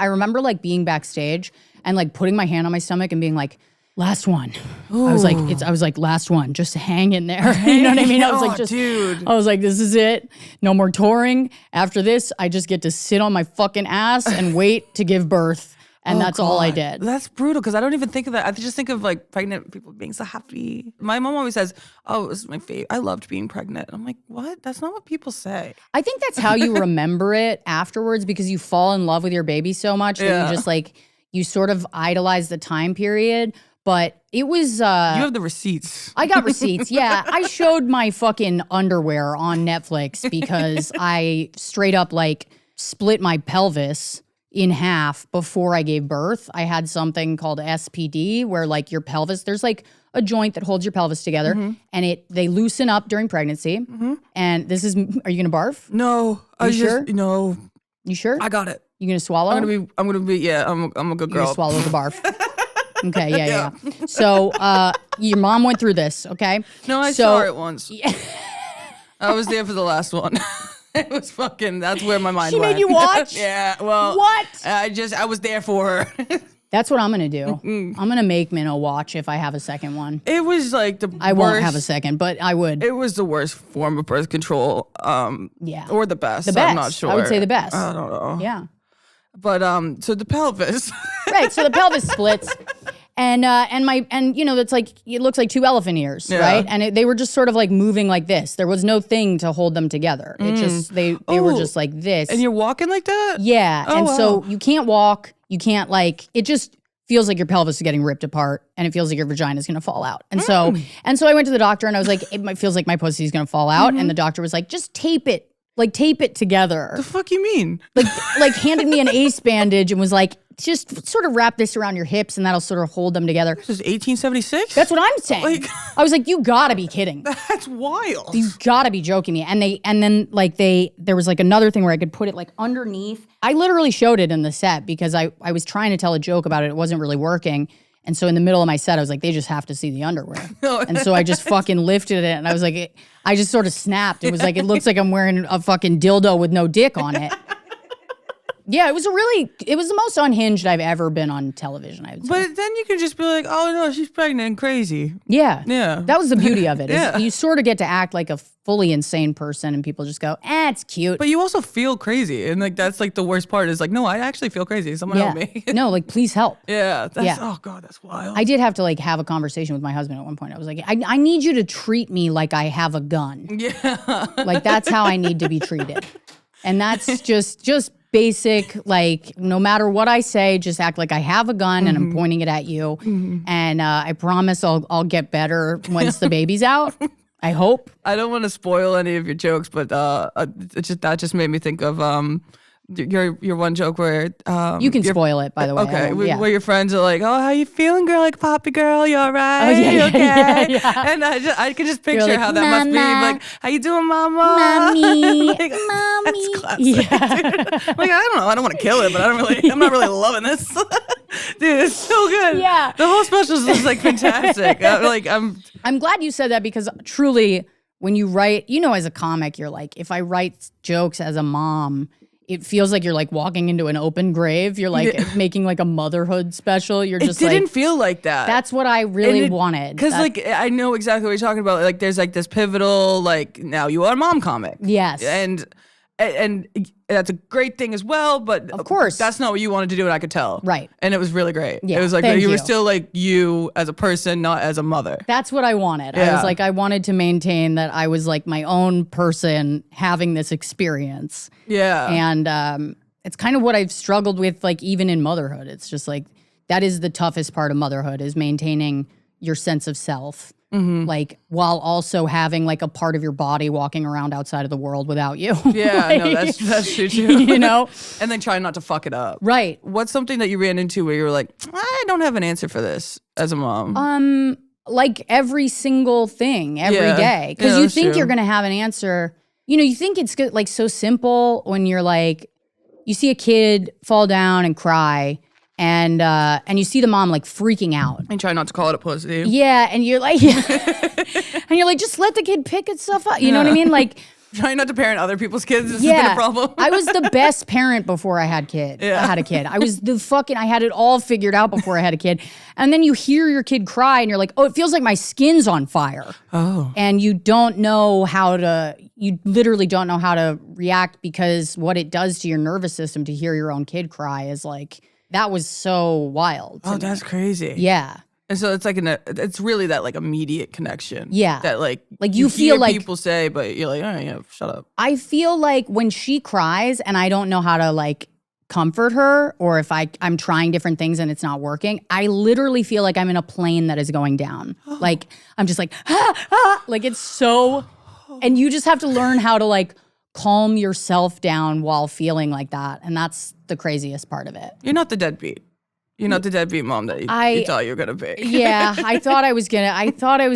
remember like being backstage and like putting my hand on my stomach and being like, last one. I was like, last one, just hang in there. You know what I mean? I was like, dude. I was like, this is it. No more touring. After this, I just get to sit on my fucking ass and wait to give birth. And that's all I did. That's brutal because I don't even think of that. I just think of like pregnant people being so happy. My mom always says, oh, this is my favorite. I loved being pregnant. I'm like, what? That's not what people say. I think that's how you remember it afterwards because you fall in love with your baby so much that you just like, you sort of idolize the time period. But it was... you have the receipts. I got receipts, yeah. I showed my fucking underwear on Netflix because I straight up like split my pelvis in half before I gave birth. I had something called SPD where like your pelvis, there's like a joint that holds your pelvis together and they loosen up during pregnancy. And this is, are you gonna barf? No. You sure? No. You sure? I got it. You gonna swallow? I'm gonna be, yeah, I'm a good You're girl. gonna swallow the barf. Okay, yeah. So your mom went through this, okay? No, I saw it once. I was there for the last one. It was fucking, that's where my mind She went. made you watch? Yeah, well. What? I was there for her. That's what I'm gonna do. I'm gonna make Minnow watch if I have a second one. It was like the I worst. won't have a second, but I would. It was the worst form of birth control. Yeah. Or the best. The best. I'm not sure. I would say the best. I don't know. Yeah. But so the pelvis. Right. So the pelvis splits. And it's like, it looks like 2 elephant ears, right? And they were just sort of like moving like this. There was no thing to hold them together. It just, they were just like this. And you're walking like that? Yeah. Oh, and wow. so you can't walk. You can't like, it just feels like your pelvis is getting ripped apart and it feels like your vagina is going to fall out. And so I went to the doctor and I was like, it feels like my pussy is going to fall out. And the doctor was like, just tape it. Like tape it together. The fuck you mean? Like handed me an ace bandage and was like, just sort of wrap this around your hips and that'll sort of hold them together. This is 1876? That's what I'm saying. Like- I was like, you gotta be kidding. That's wild. You gotta be joking me. And then there was like another thing where I could put it like underneath. I literally showed it in the set because I was trying to tell a joke about it. It wasn't really working. And so in the middle of my set, I was like, they just have to see the underwear. And so I just fucking lifted it, and I was like, I just sort of snapped. It was like, it looks like I'm wearing a fucking dildo with no dick on it. Yeah, it was the most unhinged I've ever been on television, I would say. But then you can just be like, oh no, she's pregnant and crazy. Yeah. Yeah. That was the beauty of it. Yeah. You sort of get to act like a fully insane person, and people just go, it's cute. But you also feel crazy. And like, that's like the worst part is like, no, I actually feel crazy. Someone help me. No, like, please help. Yeah. Yeah. Oh God, that's wild. I did have to like have a conversation with my husband at one point. I was like, I need you to treat me like I have a gun. Yeah. Like, that's how I need to be treated. And that's just basic, like, no matter what I say, just act like I have a gun and I'm pointing it at you. And I promise I'll get better once the baby's out. I hope. I don't want to spoil any of your jokes, but that just made me think of your one joke where You can spoil it, by the way. Okay, Yeah. where your friends are like, "Oh, how you feeling, girl? Like, Poppy girl, you all right? Oh, yeah, you yeah, okay?" yeah. And I can just picture like, how that must be. "Mama. Like, how you doing, mama? Mommy. Like, Mommy. That's classic. Yeah. Dude. Like, I don't know. I don't want to kill it, but I'm not really loving this. Dude, it's so good. Yeah. The whole special is just like fantastic. I'm glad you said that, because truly, when you write, as a comic, you're like, if I write jokes as a mom, it feels like you're like walking into an open grave. You're like making like a motherhood special. You're just it didn't like, feel like that. that's what I really wanted. Because like, I know exactly what you're talking about. Like, there's like this pivotal, like, now you are a mom comic. Yes. And that's a great thing as well, but Of course. that's not what you wanted to do, and I could tell. Right. And it was really great. Yeah, It was like thank you were you. still like you as a person, not as a mother. That's what I wanted. I Yeah. was like, I wanted to maintain that I was like my own person having this experience. Yeah. And it's kind of what I've struggled with, like, even in motherhood. It's just like, that is the toughest part of motherhood, is maintaining your sense of self. Like, while also having like a part of your body walking around outside of the world without you. Yeah, Like, no, that's true too. And then try not to fuck it up. Right. What's something that you ran into where you were like, I don't have an answer for this as a mom? Like every single thing every Yeah. day. Because Yeah, you that's think true. you're going to have an answer. You think it's good, like so simple when you're like, you see a kid fall down and cry, and you see the mom like freaking out. And try not to call it a pussy. Yeah, and you're like, and you're like, just let the kid pick itself up. You know what I mean? Like, Trying not to parent other people's kids has been a problem. I was the best parent before I had kid. Yeah. I had a kid. I had it all figured out before I had a kid. And then you hear your kid cry and you're like, oh, it feels like my skin's on fire. Oh. And you literally don't know how to react, because what it does to your nervous system to hear your own kid cry is like, that was so wild. Oh, that's crazy. Yeah. And so it's like it's really that like immediate connection. Yeah. That like you feel hear like people say, but you're like, oh yeah, shut up. I feel like when she cries and I don't know how to like comfort her, or if I'm trying different things and it's not working, I literally feel like I'm in a plane that is going down. Like, I'm just like, like, it's so, and you just have to learn how to like calm yourself down while feeling like that. And that's the craziest part of it. You're not the deadbeat. You're not the deadbeat mom that you thought you were gonna be. Yeah, I thought I was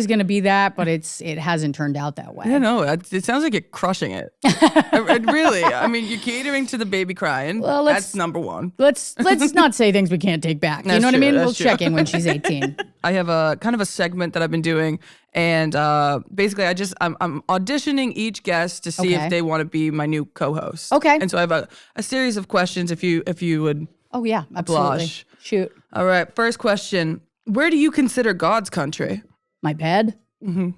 gonna be that, but it hasn't turned out that way. I don't know. It sounds like you're crushing it. Really. I mean, you're catering to the baby crying. Well, that's number one. Let's not say things we can't take back. You That's know what I true, mean? that's We'll true. check in when she's 18. I have a kind of a segment that I've been doing, and basically I'm auditioning each guest to see Okay. if they want to be my new co-host. Okay. And so I have a series of questions if you would. Oh yeah, absolutely. Blush. Shoot. All right, first question. Where do you consider God's country? My bed? Mm-hmm.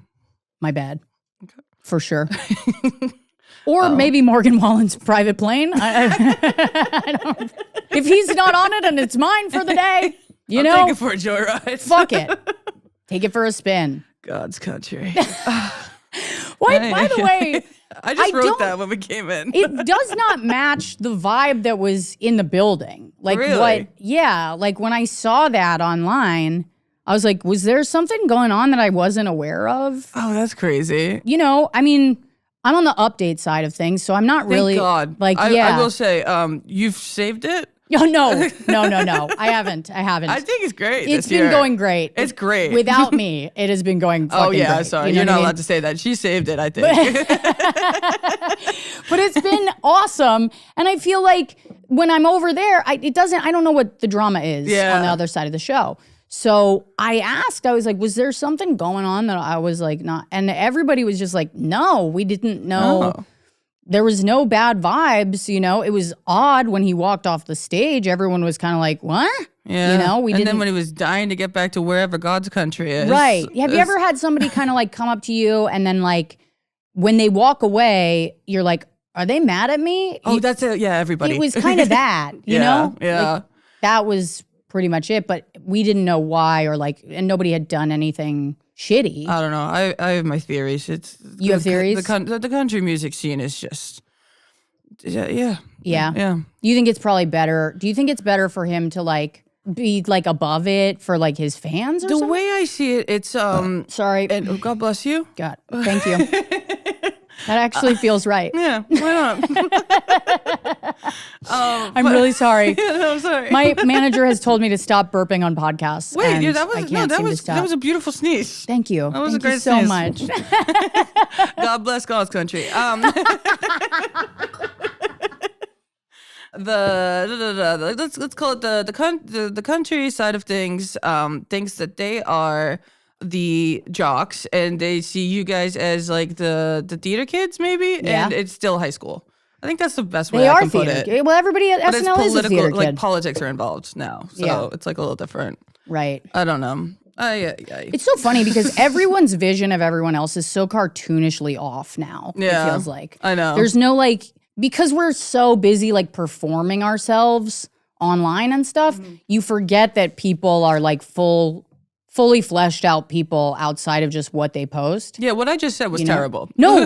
My bed. Okay. For sure. Or maybe Morgan Wallen's private plane. I don't, if he's not on it and it's mine for the day, I'll know, take it for a joyride. fuck it. Take it for a spin. God's country. By the way, I just wrote don't- that when we came in. it does not match the vibe that was in the building. Like Really? like when I saw that online, I was like, was there something going on that I wasn't aware of? Oh, that's crazy. I mean, I'm on the update side of things, so I'm not really Thank God. like, I will say, you've saved it. Oh, no. I haven't. I think it's great. It's this been year. going great. It's great. Without me, it has been going fucking Oh yeah, great. sorry. You know You're what I not mean? allowed to say that. She saved it, I think. But it's been awesome. And I feel like when I'm over there, I don't know what the drama is Yeah. on the other side of the show. So I asked, I was like, was there something going on that I was like not? And everybody was just like, no, we didn't know. Oh. There was no bad vibes, you know. It was odd when he walked off the stage. Everyone was kind of like, what? Yeah. You know, and then when he was dying to get back to wherever God's country is. Right. Have you ever had somebody kind of like come up to you and then like when they walk away, you're like, are they mad at me? Oh, that's it. Yeah, everybody. It was kind of that, you know? Yeah. Like, that was pretty much it, but we didn't know why or like, and nobody had done anything shitty. I don't know. I have my theories. You have theories? The country music scene is just, yeah. You think it's probably better? Do you think it's better for him to like be like above it for like his fans or The something? way I see it, it's Sorry. And God bless you. God, thank you. That actually feels right. Yeah, why not? I'm really sorry. No, I'm sorry. My manager has told me to stop burping on podcasts. Wait, and yeah, that I was can't seem to stop. that was a beautiful sneeze. Thank you. That was Thank a great you so sneeze. much. God bless God's country. Let's call it the country side of things. Thinks that they are the jocks and they see you guys as like the theater kids maybe, Yeah. and it's still high school. I think that's the best way They I are can put theater. it. Well, everybody at But it's SNL is a theater political, like kid. politics are involved now, so Yeah. it's like a little different. Right. I don't know. Yeah. It's so funny because everyone's vision of everyone else is so cartoonishly off now. Yeah, It feels like. I know. There's no like, because we're so busy like performing ourselves online and stuff, you forget that people are like fully fleshed out people outside of just what they post. Yeah, what I just said was terrible. No.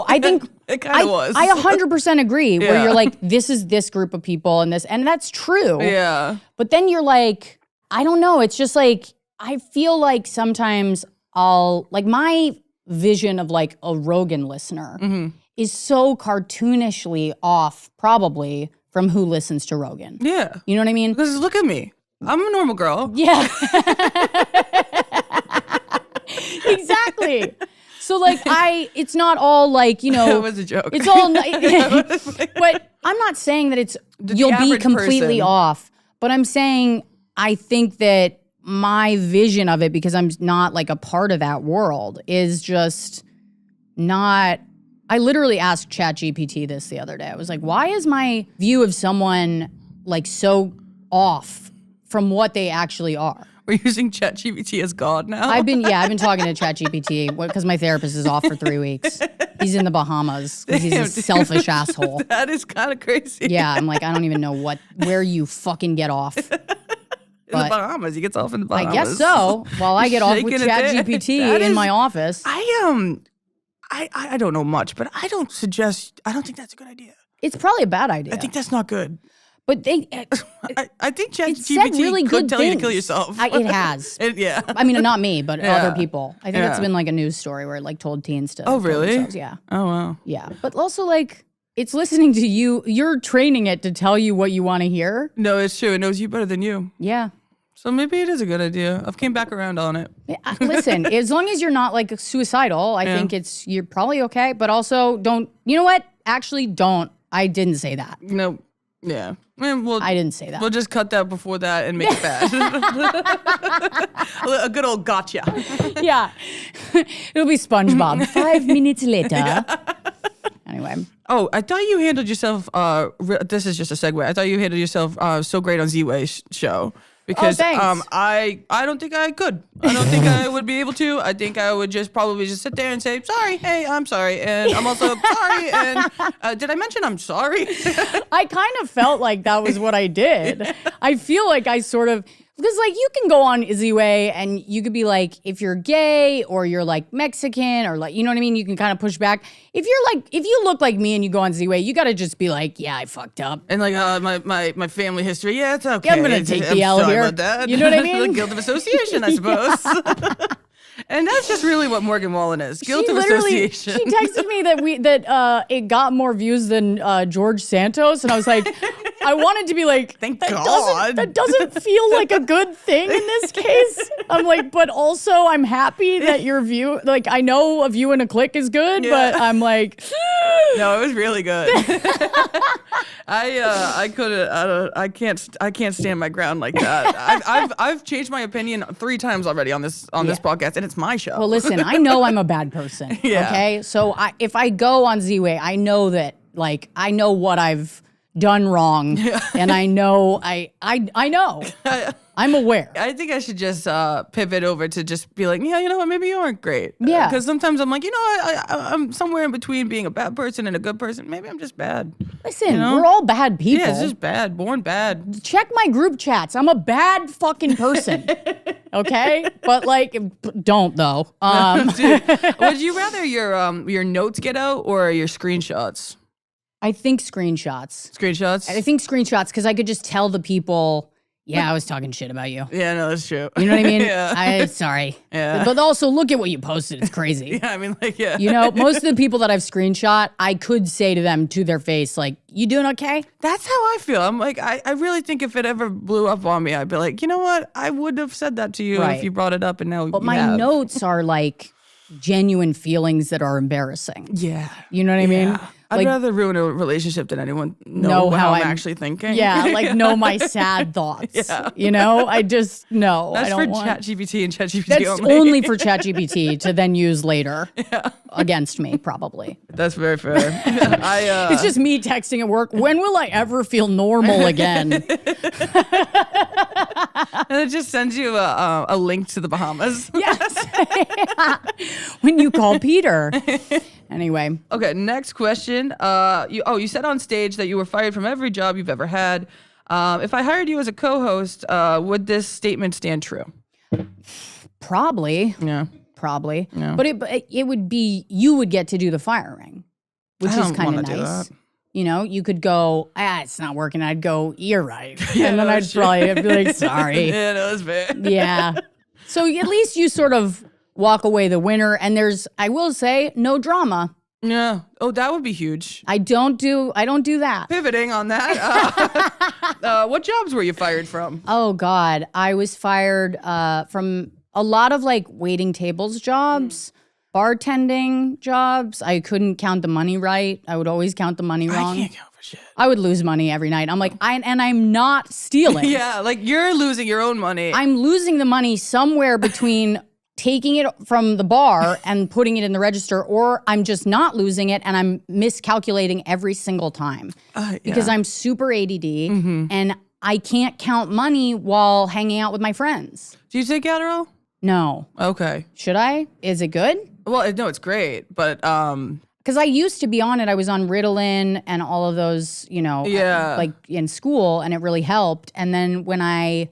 I think It kind of was. I 100% agree. Where Yeah. you're like, this is this group of people and that's true. Yeah. But then you're like, I don't know. It's just like, I feel like sometimes I'll, like my vision of like a Rogan listener is so cartoonishly off probably from who listens to Rogan. Yeah. You know what I mean? Because look at me. I'm a normal girl. Yeah. Exactly. So like it's not all like, you know. It was a joke. It's all, but I'm not saying that you'll be average completely person. off, but I'm saying I think that my vision of it, because I'm not like a part of that world, is just not. I literally asked ChatGPT this the other day. I was like, why is my view of someone like so off from what they actually are? We're using ChatGPT as God now. I've been talking to ChatGPT because my therapist is off for 3 weeks. He's in the Bahamas because he's a Damn, dude. selfish asshole. That is kind of crazy. Yeah, I'm like, I don't even know where you fucking get off. In the Bahamas. He gets off in the Bahamas. I guess so. While I get off with Shaking it there. ChatGPT That in is- my office. I don't know much, but I don't think that's a good idea. It's probably a bad idea. I think that's not good. But they, I think it said ChatGPT really could good tell things. you to kill yourself. It has. Yeah. I mean, not me, but Yeah. other people. I think it's Yeah. been like a news story where it like told teens to. Oh, kill really? themselves. Yeah. Oh, wow. Yeah. But also like, it's listening to you. You're training it to tell you what you want to hear. No, it's true. It knows you better than you. Yeah. So maybe it is a good idea. I've came back around on it. Listen, as long as you're not like suicidal, I think you're probably okay. But also don't, you know what? Actually don't. I didn't say that. No. Yeah. I didn't say that. We'll just cut that before that and make it bad. A good old gotcha. Yeah. It'll be SpongeBob. 5 minutes later. Anyway. Oh, I thought you handled yourself. This is just a segue. I thought you handled yourself so great on Z-Way's show. Because thanks. I don't think I could. I don't think I would be able to. I think I would probably sit there and say, sorry, hey, I'm sorry. And I'm also sorry. And did I mention I'm sorry? I kind of felt like that was what I did. I feel like I sort of, because like you can go on Z-Way and you could be like, if you're gay or you're like Mexican or like, you know what I mean? You can kind of push back. If you look like me and you go on Z-Way, you got to just be like, yeah, I fucked up. And like my family history, yeah, it's okay. Yeah, I'm gonna take the L sorry here. about that. You know what I mean? The guilt of association, I suppose. And that's just really what Morgan Wallen is. Guilt of association. She texted me that it got more views than George Santos, and I was like, I wanted to be like, Thank that God. that doesn't feel like a good thing in this case. I'm like, but also I'm happy that your view, like I know a view and a click is good, but I'm like, No, it was really good. I couldn't. I can't stand my ground like that. I've changed my opinion 3 times already on this podcast, and it's my show. well, listen, I know I'm a bad person. Yeah. Okay, so if I go on Z-Way, I know that like I know what I've done wrong, and I know I know. I'm aware. I think I should just pivot over to just be like, yeah, you know what, maybe you aren't great. Yeah. Because sometimes I'm like, you know, I'm somewhere in between being a bad person and a good person. Maybe I'm just bad. Listen, we're all bad people. Yeah, it's just bad, born bad. Check my group chats. I'm a bad fucking person. Okay? But like, don't though. Dude, would you rather your notes get out or your screenshots? I think screenshots. Screenshots? I think screenshots because I could just tell the people, yeah, I was talking shit about you. Yeah, no, that's true. You know what I mean? Yeah. Sorry. Yeah. But also look at what you posted. It's crazy. Yeah, I mean, like, yeah. You know, most of the people that I've screenshot, I could say to them to their face, like, you doing okay? That's how I feel. I'm like, I really think if it ever blew up on me, I'd be like, you know what? I would have said that to you Right. if you brought it up, and now But you my have. notes are like genuine feelings that are embarrassing. Yeah. You know what I mean? Yeah. I'd Like, rather ruin a relationship than anyone know how I'm actually thinking. Yeah, like know my sad thoughts. Yeah. You know, I just no. That's I don't for want. ChatGPT and ChatGPT That's only. only for ChatGPT to then use later against me, probably. That's very fair. It's just me texting at work. When will I ever feel normal again? And it just sends you a link to the Bahamas. Yes. When you call Peter. Anyway. Okay, next question. You said on stage that you were fired from every job you've ever had. If I hired you as a co-host, would this statement stand true? Probably. Yeah. Probably. Yeah. But it would be, you would get to do the firing, which I is don't kind wanna of do nice. that. You know, you could go, it's not working. I'd go, you're right. Yeah, and then no, I'd that's true. probably be like, sorry. Yeah, no, that's fair. Yeah. So at least you sort of walk away the winner. And there's, I will say, no drama. Yeah. Oh, that would be huge. I don't do that. Pivoting on that. What jobs were you fired from? Oh God. I was fired from a lot of like waiting tables jobs, bartending jobs. I couldn't count the money right. I would always count the money wrong. I can't count for shit. I would lose money every night. I'm like, I'm not stealing. Yeah, like you're losing your own money. I'm losing the money somewhere between taking it from the bar and putting it in the register, or I'm just not losing it and I'm miscalculating every single time because I'm super ADD and I can't count money while hanging out with my friends. Do you take Adderall? No. Okay. Should I? Is it good? Well, no, it's great, but Because I used to be on it. I was on Ritalin and all of those, you know, Yeah. like in school, and it really helped. And then when I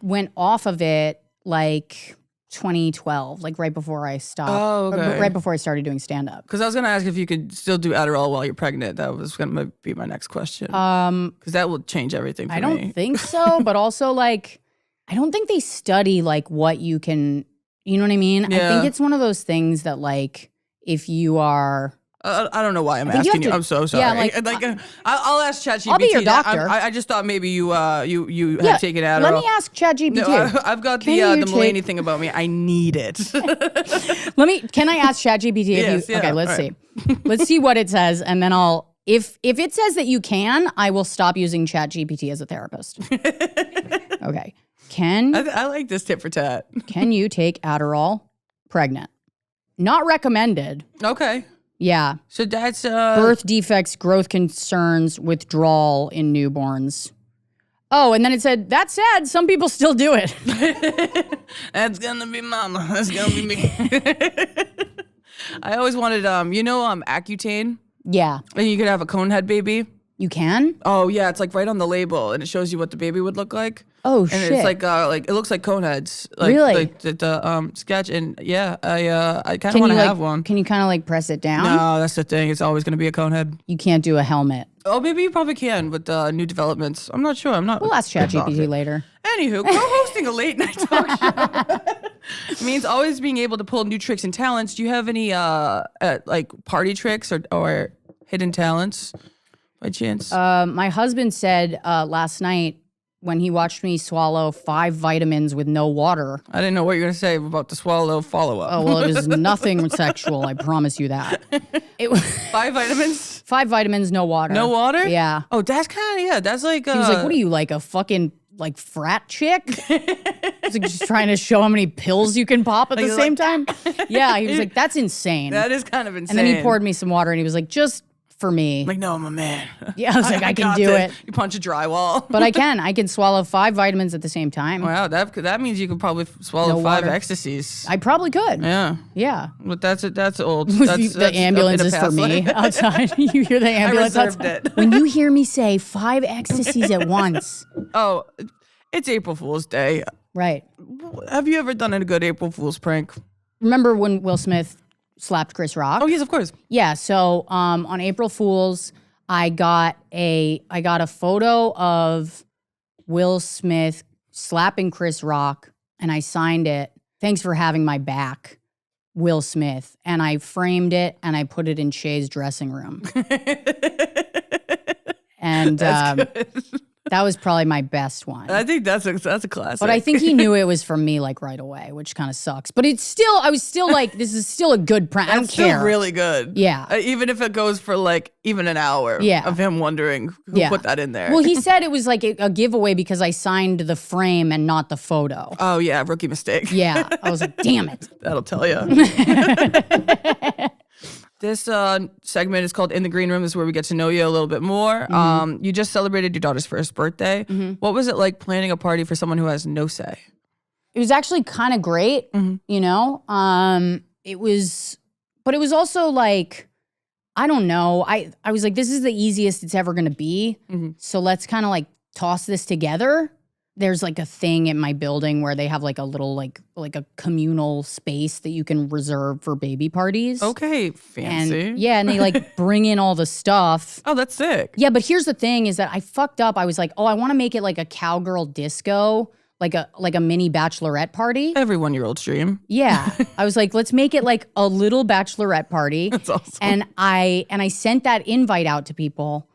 went off of it, like 2012, like right before I stopped, right before I started doing stand-up. because I was gonna ask if you could still do Adderall while you're pregnant. That was gonna be my next question. Because that will change everything for I me. don't think so, but also like, I don't think they study like what you can, you know what I mean? I Yeah. think it's one of those things that like, if you are, I don't know why I'm think you asking you. have to- I'm so sorry. yeah, like, I'll ask ChatGPT. I'll be your that. doctor. I just thought maybe you had taken Adderall. let me ask ChatGPT. No, I've got Can the you Mulaney take- thing about me. I need it. Can I ask ChatGPT? Yes, Okay, yeah, let's all see. Let's see what it says, and then if it says that you can, I will stop using ChatGPT as a therapist. Okay. I like this tit for tat. Can you take Adderall pregnant? Not recommended. Okay. Yeah. So that's Birth defects, growth concerns, withdrawal in newborns. Oh, and then it said, that said, some people still do it. That's gonna be mama. That's gonna be me. I always wanted Accutane. Yeah. And you could have a cone head baby. You can? Oh yeah, it's like right on the label, and it shows you what the baby would look like. Oh, and shit. it's like it looks like cone heads. Like, Really? Like the sketch, and yeah, I kind of want to have one. Can you kind of like press it down? No, that's the thing. It's always gonna be a cone head. You can't do a helmet. Oh, maybe you probably can with new developments. I'm not sure. I'm not. We'll ask ChatGPT later. Anywho, co-hosting a late night talk show means always being able to pull new tricks and talents. Do you have any like party tricks or hidden talents? by chance? My husband said last night when he watched me swallow 5 vitamins with no water. I didn't know what you were going to say about the swallow follow-up. Oh, well, it was nothing sexual. I promise you that. It was 5 vitamins? 5 vitamins, no water. No water? Yeah. Oh, that's kind of, yeah, that's like... He was like, what are you, like a fucking... like frat chick? He's like just trying to show how many pills you can pop at the same time. Yeah, he was like, that's insane. That is kind of insane. And then he poured me some water and he was like, just for me. I'm like, no, I'm a man. Yeah, I was like, I can got do this. it. You punch a drywall. But I can swallow 5 vitamins at the same time. Wow, that means you could probably swallow No 5 water. ecstasies. I probably could. Yeah. Yeah. But that's old. That's The ambulance in a is for past me life. outside. You hear the ambulance reserved outside. it. When you hear me say 5 ecstasies at once. Oh, it's April Fool's Day. Right. Have you ever done a good April Fool's prank? Remember when Will Smith slapped Chris Rock? Oh, yes, of course. Yeah, so on April Fool's, I got a photo of Will Smith slapping Chris Rock, and I signed it, "Thanks for having my back, Will Smith." And I framed it, and I put it in Shay's dressing room. And that was probably my best one. I think that's a classic. But I think he knew it was from me like right away, which kind of sucks. But I was still like, this is still a good prank. I don't care. Still really good. Yeah. Even if it goes for like even an hour Yeah. of him wondering who put that in there. Well, he said it was like a giveaway because I signed the frame and not the photo. Oh, yeah, rookie mistake. Yeah. I was like, damn it. That'll tell you. This segment is called In the Green Room. This is where we get to know you a little bit more. You just celebrated your daughter's first birthday. What was it like planning a party for someone who has no say? It was actually kind of great, you know? It was also like, I don't know. I was like, this is the easiest it's ever going to be. So let's kind of like toss this together. There's like a thing in my building where they have like a little like a communal space that you can reserve for baby parties. Okay, fancy. And yeah, and they like bring in all the stuff. Oh, that's sick. Yeah, but here's the thing is that I fucked up. I was like, oh, I want to make it like a cowgirl disco, like a mini bachelorette party. Every 1-year-old's dream. Yeah. I was like, let's make it like a little bachelorette party. That's awesome. And I sent that invite out to people.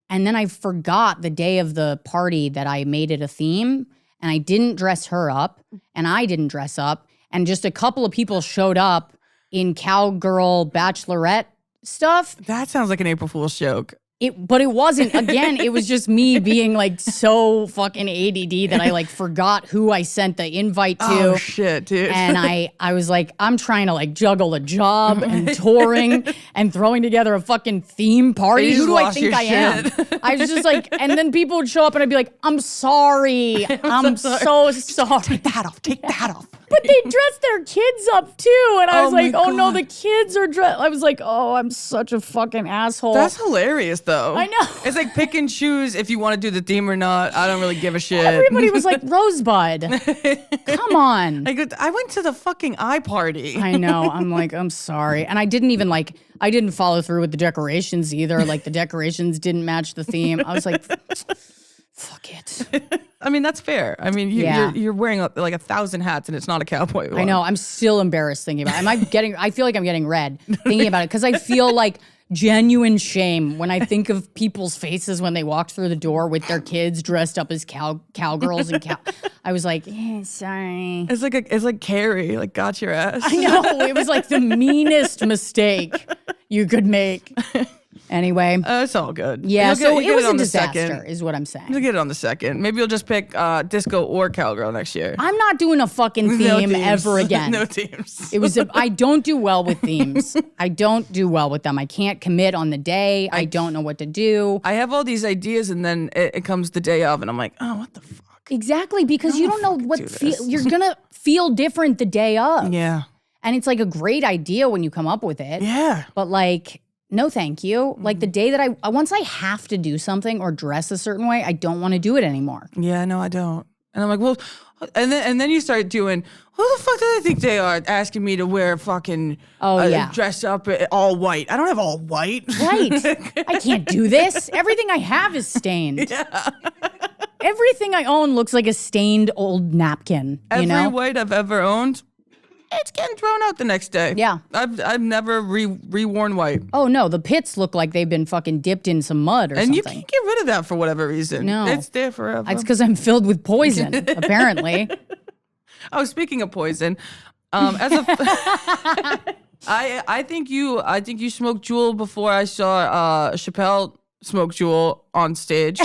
And then I forgot the day of the party that I made it a theme, and I didn't dress her up, and I didn't dress up, and just a couple of people showed up in cowgirl bachelorette stuff. That sounds like an April Fool's joke. But it wasn't. Again, it was just me being like so fucking ADD that I like forgot who I sent the invite to. Oh shit, dude. And I was like, I'm trying to like juggle a job and touring and throwing together a fucking theme party. You Who do I lost think your I am? shit. I was just like, and then people would show up and I'd be like, I'm sorry. I'm so sorry. Take that off. Take that off. But they dressed their kids up too. And I was Oh my like, oh no, God. the kids are dressed. I was like, oh, I'm such a fucking asshole. That's hilarious, though. I know. It's like pick and choose if you want to do the theme or not. I don't really give a shit. Everybody was like, Rosebud. Come on. Like, I went to the fucking eye party. I know. I'm like, I'm sorry. And I didn't follow through with the decorations either. Like the decorations didn't match the theme. I was like, fuck it. I mean, that's fair. I mean, Yeah. you're wearing like 1,000 hats and it's not a cowboy one. I know. I'm still embarrassed thinking about it. I feel like I'm getting red thinking about it because I feel like genuine shame when I think of people's faces when they walked through the door with their kids dressed up as cowgirls and I was like, sorry. It's like Carrie, like got your ass. I know. It was like the meanest mistake you could make. Anyway. It's all good. Yeah, You'll so get it was a on the disaster second. is what I'm saying. You'll get it on the second. Maybe you'll just pick disco or cowgirl next year. I'm not doing a fucking No theme teams. ever again. No teams. I don't do well with themes. I don't do well with them. I can't commit on the day. I don't know what to do. I have all these ideas and then it comes the day of and I'm like, oh, what the fuck? Exactly, because you don't know what do this. you're gonna feel different the day of. Yeah. And it's like a great idea when you come up with it. Yeah. But like, no thank you. Like the day that once I have to do something or dress a certain way, I don't want to do it anymore. Yeah, no, I don't. And I'm like, well, and then you start doing, who the fuck do they think they are asking me to wear fucking dress up all white? I don't have all white. Right. I can't do this. Everything I have is stained. Yeah. Everything I own looks like a stained old napkin. Every you know? white I've ever owned it's getting thrown out the next day. Yeah. I've never reworn white. Oh no, the pits look like they've been fucking dipped in some mud or And something. you can't get rid of that for whatever reason. No. It's there forever. It's because I'm filled with poison, apparently. Oh, speaking of poison, as a I think you smoked JUUL before I saw Chappelle smoke JUUL on stage.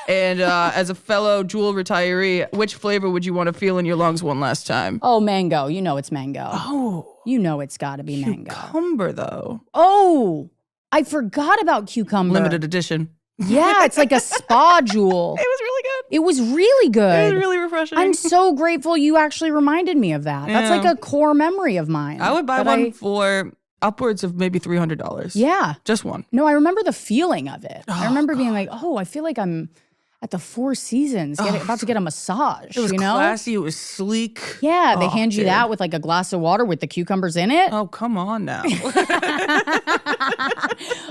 And as a fellow JUUL retiree, which flavor would you want to feel in your lungs one last time? Oh, mango. You know it's mango. Oh, You know it's got to be mango. cucumber though. Oh, I forgot about cucumber. Limited edition. Yeah, it's like a spa JUUL. It was really good. It was really good. It was really refreshing. I'm so grateful you actually reminded me of that. That's Yeah. like a core memory of mine. I would buy But one for upwards of maybe $300. Yeah. Just one. No, I remember the feeling of it. I Oh, remember being like, oh, I feel like I'm at the Four Seasons about to get a massage, It was you know? classy. It was sleek. Yeah, they Oh, hand you dude. that with like a glass of water with the cucumbers in it. Oh, come on now.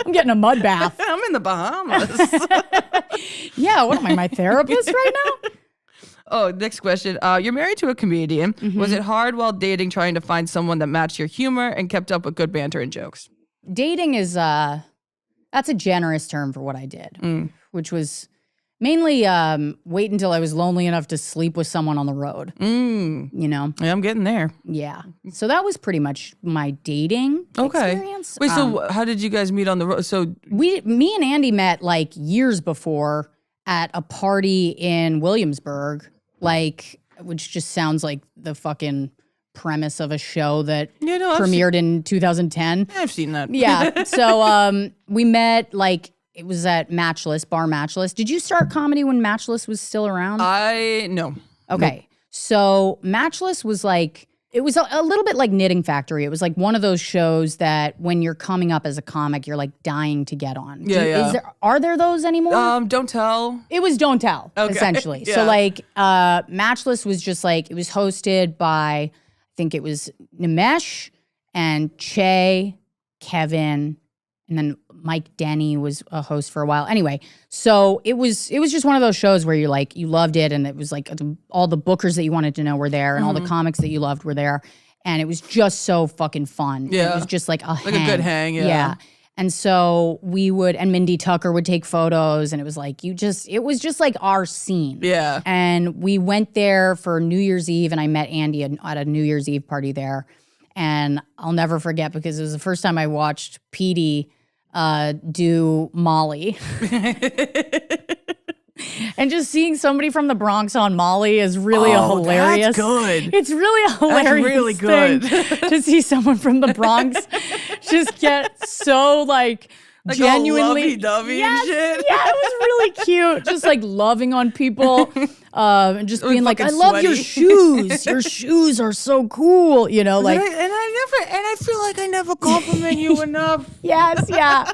I'm getting a mud bath. I'm in the Bahamas. Yeah, what am I, my therapist right now? Oh, next question. You're married to a comedian. Mm-hmm. Was it hard while dating trying to find someone that matched your humor and kept up with good banter and jokes? Dating is that's a generous term for what I did, Mm. which was mainly wait until I was lonely enough to sleep with someone on the road. You know? Yeah, I'm getting there. Yeah. So that was pretty much my dating experience. Wait, so how did you guys meet on the road? So, Me and Andy met like years before at a party in Williamsburg, like, which just sounds like the fucking premise of a show that Yeah, no, I've premiered in 2010. I've seen that. Yeah. So we met like it was at Bar Matchless. Did you start comedy when Matchless was still around? No. Okay. So Matchless was like, it was a little bit like Knitting Factory. It was like one of those shows that when you're coming up as a comic, you're like dying to get on. Yeah. Are there those anymore? Don't tell. It was Don't Tell, Okay. essentially. Yeah. So like Matchless was just like, it was hosted by, I think it was Nimesh and Che, Kevin, and then Mike Denny was a host for a while. Anyway, so it was just one of those shows where you loved it, and it was like all the bookers that you wanted to know were there, and all the comics that you loved were there, and it was just so fucking fun. Yeah. It was just like a good hang, yeah. Yeah. And so we would, and Mindy Tucker would take photos, and it was like, it was just like our scene. Yeah. And we went there for New Year's Eve, and I met Andy at a New Year's Eve party there. And I'll never forget because it was the first time I watched Petey do Molly. And just seeing somebody from the Bronx on Molly is really a hilarious. That's good. It's really a hilarious really thing good. to see someone from the Bronx just get so like genuinely all lovey-dovey yes, and shit. Yeah, it was really cute. Just like loving on people and just being like, I fucking love your sweaty. shoes. Your shoes are so cool. You know, like I feel like I never compliment you enough. yes, yeah.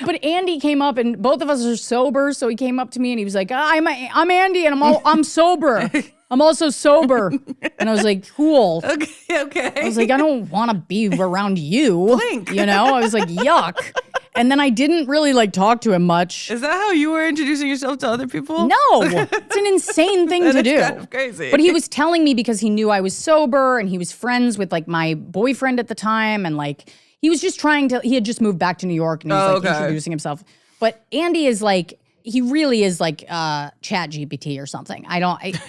But Andy came up, and both of us are sober, so he came up to me and he was like, I'm Andy, and I'm sober. I'm also sober. And I was like, cool. Okay. I was like, I don't want to be around you. Blink. You know, I was like, yuck. And then I didn't really like talk to him much. Is that how you were introducing yourself to other people? No, it's an insane thing to That's do. kind of crazy. But he was telling me because he knew I was sober, and he was friends with like my boyfriend at the time, and like he was just he had just moved back to New York, and he was like introducing himself. But Andy is like, he really is like ChatGPT or something.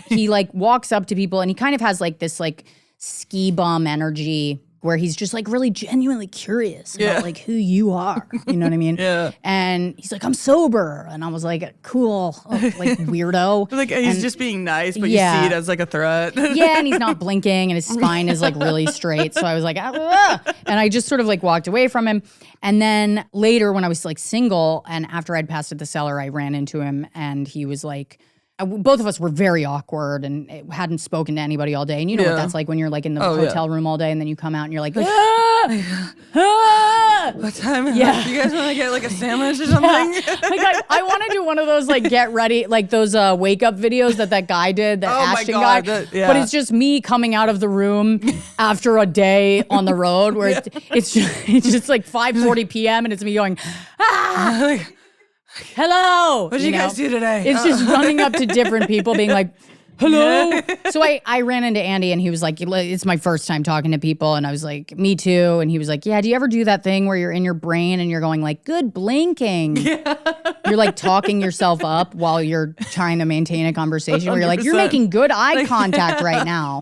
He like walks up to people, and he kind of has like this like ski bum energy where he's just like really genuinely curious about like who you are. You know what I mean? Yeah. And he's like, I'm sober. And I was like, cool, like weirdo. Like he's just being nice, but you Yeah. see it as like a threat. Yeah, and he's not blinking, and his spine is like really straight. So I was like, and I just sort of like walked away from him. And then later, when I was like single, and after I'd passed at the cellar, I ran into him, and he was like, both of us were very awkward and hadn't spoken to anybody all day. And you know what that's like when you're like in the hotel room all day, and then you come out and you're like, What time? Yeah. You guys want to get like a sandwich or something? Like I want to do one of those like get ready, like those wake up videos that guy did, that Oh my Ashton God, guy. yeah. But it's just me coming out of the room after a day on the road where it's just like 5:40 p.m. and it's me going, hello. What did you guys do today? It's just running up to different people being like, Hello. So I ran into Andy and he was like, it's my first time talking to people. And I was like, me too. And he was like, yeah, do you ever do that thing where you're in your brain and you're going like, good blinking? Yeah. You're like talking yourself up while you're trying to maintain a conversation where you're like, you're making good eye contact right now.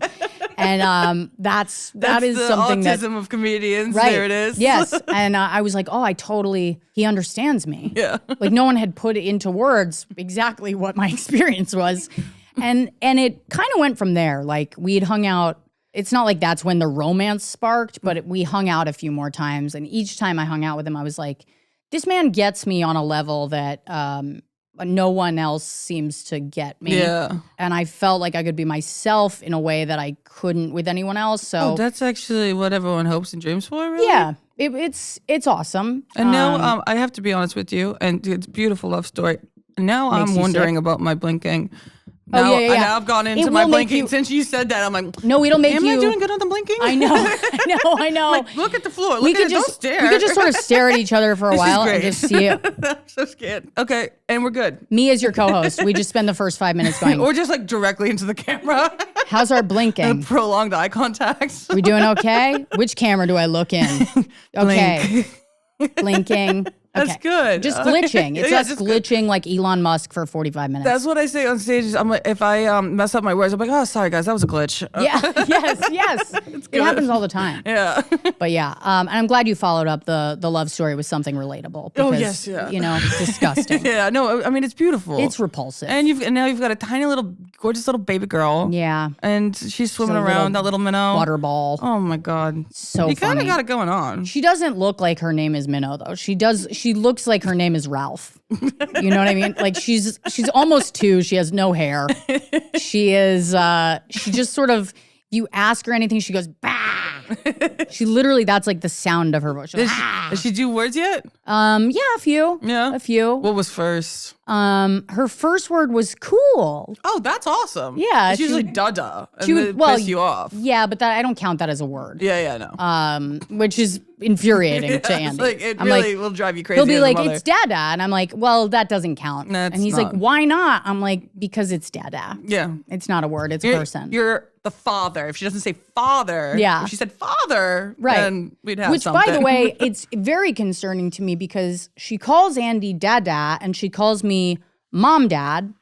And that is the something autism of comedians. Right. There it is. Yes. And I was like, he understands me. Yeah. Like no one had put into words exactly what my experience was. And it kind of went from there. Like we'd hung out. It's not like that's when the romance sparked, but we hung out a few more times. And each time I hung out with him, I was like, this man gets me on a level that no one else seems to get me. Yeah. And I felt like I could be myself in a way that I couldn't with anyone else. So that's actually what everyone hopes and dreams for, really? yeah, it's awesome. And now I have to be honest with you, and it's a beautiful love story. Now I'm wondering about my blinking. Now, yeah. now I've gone into my blinking. Since you said that, I'm like, no, it'll make am you. I doing good on the blinking? I know. Like, look at the floor. Look at it. Don't stare. We could just sort of stare at each other for a while and just see it. I'm so scared. Okay, and we're good. Me as your co-host. We just spend the first 5 minutes going. Or just like directly into the camera. How's our blinking? Prolonged eye contact. We doing okay? Which camera do I look in? Okay. Blinking. Okay. That's good. Just glitching. It's us glitching like Elon Musk for 45 minutes. That's what I say on stage. I'm like, if I mess up my words, I'm like, oh, sorry guys, that was a glitch. Yeah. Yes. It happens all the time. Yeah. But yeah, and I'm glad you followed up the love story with something relatable. Because, yes, yeah. You know, it's disgusting. Yeah, no, I mean it's beautiful. It's repulsive. And now you've got a tiny little gorgeous little baby girl. Yeah. And she's swimming around, that little minnow. Butterball. Oh my God. So you kind funny. of got it going on. She doesn't look like her name is Minnow though. She looks like her name is Ralph. You know what I mean? Like she's almost 2. She has no hair. She just sort of, you ask her anything, she goes, bah. She literally, that's like the sound of her voice. Does she do words yet? Yeah, a few. Yeah. A few. What was first? Her first word was cool. Oh, that's awesome. Yeah. It's usually dada. And She would piss you off. Yeah, but I don't count that as a word. Yeah, no. Which is infuriating to Andy. It's like, it I'm really will drive you crazy. He'll be as a like, mother. it's dada. And I'm like, well, that doesn't count. That's and he's not. like, why not? I'm like, because it's dada. Yeah. It's not a word, it's a person. You're the father. If she doesn't say father, Yeah. if she said father, Right. then we'd have Which, something. by the way, it's very concerning to me because she calls Andy dada and she calls me mom dad.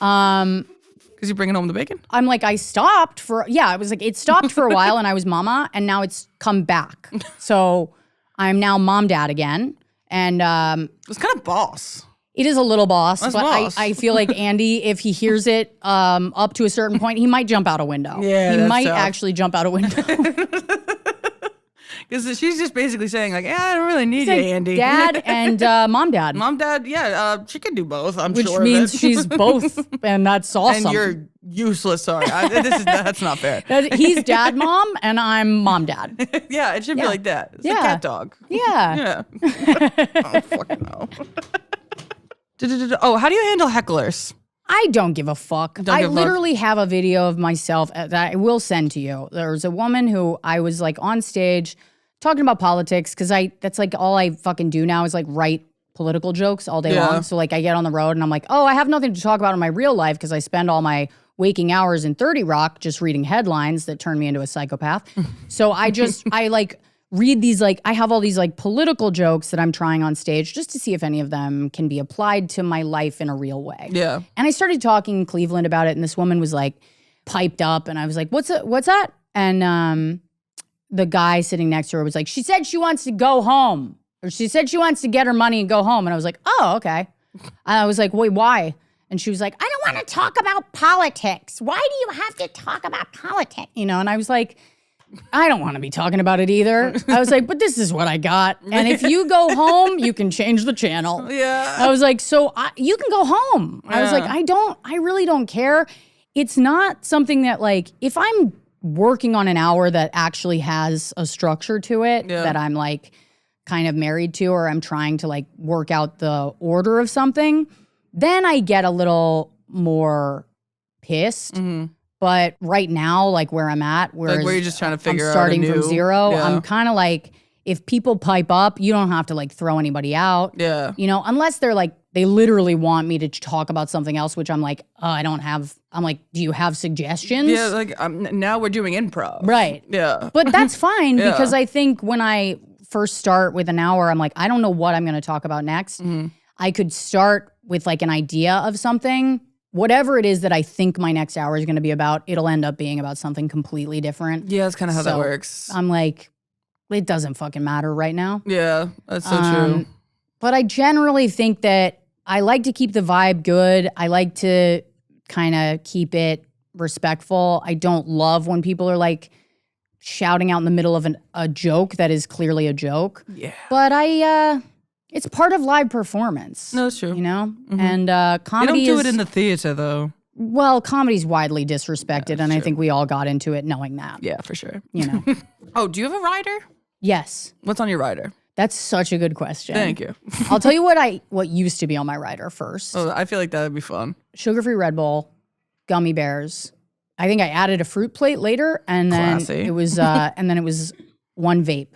Because you're bringing home the bacon? I'm like, I stopped for, I was like, it stopped for a while and I was mama and now it's come back. So I'm now mom dad again. And It's kind of boss. it is a little boss, That's but boss. I feel like Andy, if he hears it up to a certain point, he might jump out a window. Yeah, he that's might tough. actually jump out a window. Because she's just basically saying like, I don't really need Like, you, Andy. Dad and mom dad. Mom, dad, she can do both, I'm Which sure. means of it. she's both, and that's awesome. And you're useless, sorry. That's not fair. He's dad mom, and I'm mom dad. Yeah, it should be like that. It's a Yeah. cat dog. Yeah. Yeah. Oh, fucking hell. Oh, how do you handle hecklers? I don't give a fuck. Don't I give a fuck. literally have a video of myself that I will send to you. There was a woman who I was like on stage talking about politics because that's like all I fucking do now is like write political jokes all day long. So like I get on the road and I'm like, oh, I have nothing to talk about in my real life because I spend all my waking hours in 30 Rock just reading headlines that turn me into a psychopath. So I like read these, like I have all these like political jokes that I'm trying on stage just to see if any of them can be applied to my life in a real way. Yeah. And I started talking in Cleveland about it and this woman was like piped up and I was like, what's that? And the guy sitting next to her was like, she said she wants to go home. Or she said she wants to get her money and go home. And I was like, oh, okay. I was like, wait, why? And she was like, I don't want to talk about politics. Why do you have to talk about politics? You know, and I was like, I don't want to be talking about it either. I was like, but this is what I got. And if you go home, you can change the channel. Yeah. I was like, so you can go home. I was like, I really don't care. It's not something that like, if I'm working on an hour that actually has a structure to it that I'm like kind of married to, or I'm trying to like work out the order of something, then I get a little more pissed. Mm-hmm. But right now, like where I'm at, Like where you're just trying to figure I'm out starting a new, from zero, yeah. I'm kind of like, if people pipe up, you don't have to like throw anybody out. Yeah. You know, unless they're like they literally want me to talk about something else, which I'm like, I don't have. I'm like, do you have suggestions? Yeah, like now we're doing improv. Right. Yeah. But that's fine Yeah. because I think when I first start with an hour, I'm like, I don't know what I'm going to talk about next. I could start with like an idea of something. Whatever it is that I think my next hour is going to be about, it'll end up being about something completely different. Yeah, that's kind of how that works. I'm like, it doesn't fucking matter right now. Yeah, that's so true. But I generally think that I like to keep the vibe good. I like to kind of keep it respectful. I don't love when people are like shouting out in the middle of a joke that is clearly a joke. Yeah. But it's part of live performance. No, it's true. You know? And You comedy don't do it in the theater, though. well, comedy's widely disrespected, and I think we all got into it knowing that. Yeah, for sure. You know? Oh, do you have a rider? Yes. What's on your rider? That's such a good question. Thank you. I'll tell you what used to be on my rider first. Oh, I feel like that would be fun. Sugar-free Red Bull, gummy bears. I think I added a fruit plate later, and then Classy. it was one vape.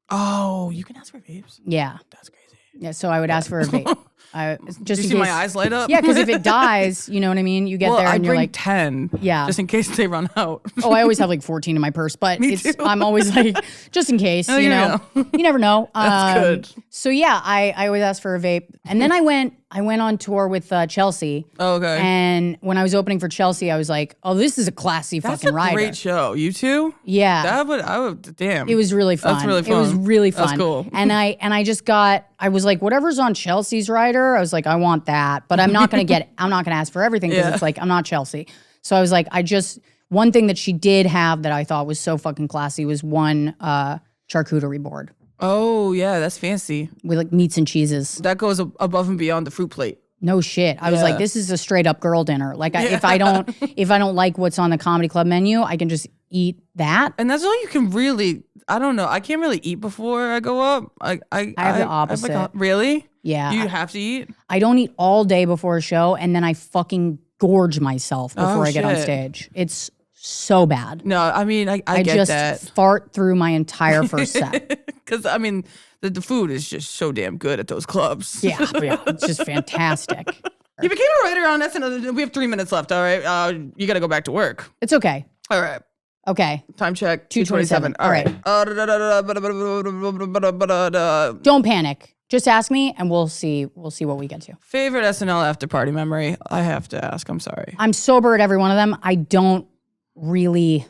Oh, you can ask for vapes? Yeah. That's crazy. Yeah, so I would ask for a vape. Just Do you in see case, my eyes light up? Yeah, because if it dies, you know what I mean? You get well, there I and you're bring like, 10. Yeah. Just in case they run out. oh, I always have like 14 in my purse, but Me too. I'm always like, just in case, Oh, you you know, know. you never know. That's good. So yeah, I always ask for a vape. And then I went on tour with Chelsea. Oh, okay. And when I was opening for Chelsea, I was like, oh, this is a classy That's fucking a rider. great show. You too? Yeah. I would, damn. It was really fun. That's really fun. It was really fun. That's cool. And I was like, whatever's on Chelsea's rider, I was like, I want that. But I'm not gonna ask for everything because it's like, I'm not Chelsea. So I was like, one thing that she did have that I thought was so fucking classy was one charcuterie board Oh, yeah, that's fancy. with like meats and cheeses. That goes above and beyond the fruit plate. No shit. I was like, this is a straight up girl dinner. Like if I don't like what's on the comedy club menu, I can just eat that. And that's all you can really, I don't know. I can't really eat before I go up. I have the opposite. Really? Yeah. You have to eat? I don't eat all day before a show, and then I fucking gorge myself before I get on shit. stage. It's so bad. No, I mean, I get just that. fart through my entire first set. Because, I mean, the food is just so damn good at those clubs. Yeah, it's just fantastic. You became a writer on SNL. We have 3 minutes left, all right? You got to go back to work. It's okay. All right. Okay. Time check, 2:27. 2:27. All right. Don't panic. Just ask me, and we'll see what we get to. Favorite SNL after party memory? I have to ask. I'm sorry. I'm sober at every one of them. I don't really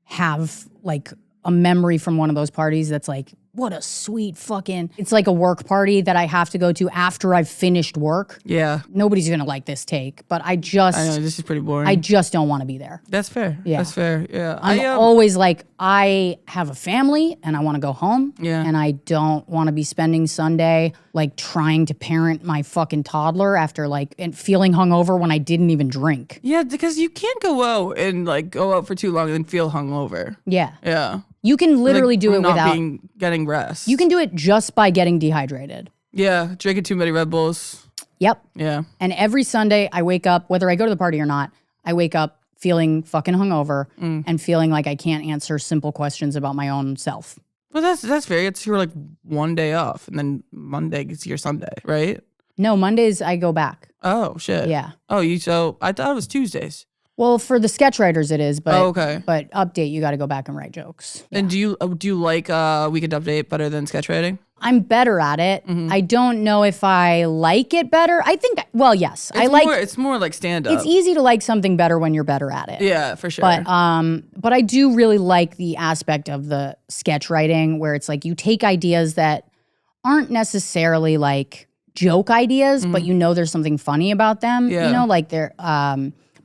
have like a memory from one of those parties that's like, what a sweet fucking. It's like a work party that I have to go to after I've finished work. Yeah. Nobody's gonna like this take, but I I know, this is pretty boring. I just don't want to be there. That's fair. Yeah. That's fair. Yeah. I'm always like, I have a family and I want to go home. Yeah. And I don't want to be spending Sunday like trying to parent my fucking toddler after like and feeling hungover when I didn't even drink. Yeah, because you can't go out and like go out for too long and feel hungover. Yeah. Yeah. You can literally Like, do it not without getting rest. You can do it just by getting dehydrated. Yeah, drinking too many Red Bulls. Yep. Yeah. And every Sunday I wake up, whether I go to the party or not, I wake up feeling fucking hungover and feeling like I can't answer simple questions about my own self. Well, that's fair. It's your like one day off, and then Monday is your Sunday, right? No, Mondays I go back. Oh shit. Yeah. Oh, so I thought it was Tuesdays. Well, for the sketch writers it is, but okay. But update, you got to go back and write jokes. And do you like Weekend Update better than sketch writing? I'm better at it. I don't know if I like it better. I think, well, yes, It's more like stand up. It's easy to like something better when you're better at it. Yeah, for sure. But I do really like the aspect of the sketch writing where it's like you take ideas that aren't necessarily like joke ideas, but you know there's something funny about them. Yeah. You know, like they're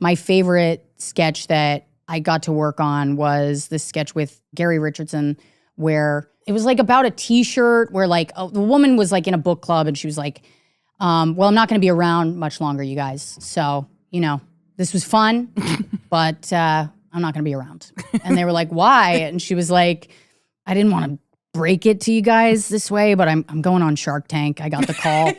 my favorite sketch that I got to work on was this sketch with Gary Richardson where it was like about a t-shirt where like the woman was like in a book club and she was like, well, I'm not going to be around much longer, you guys. So, you know, this was fun, but I'm not going to be around. And they were like, why? And she was like, I didn't want to break it to you guys this way, but I'm going on Shark Tank. I got the call.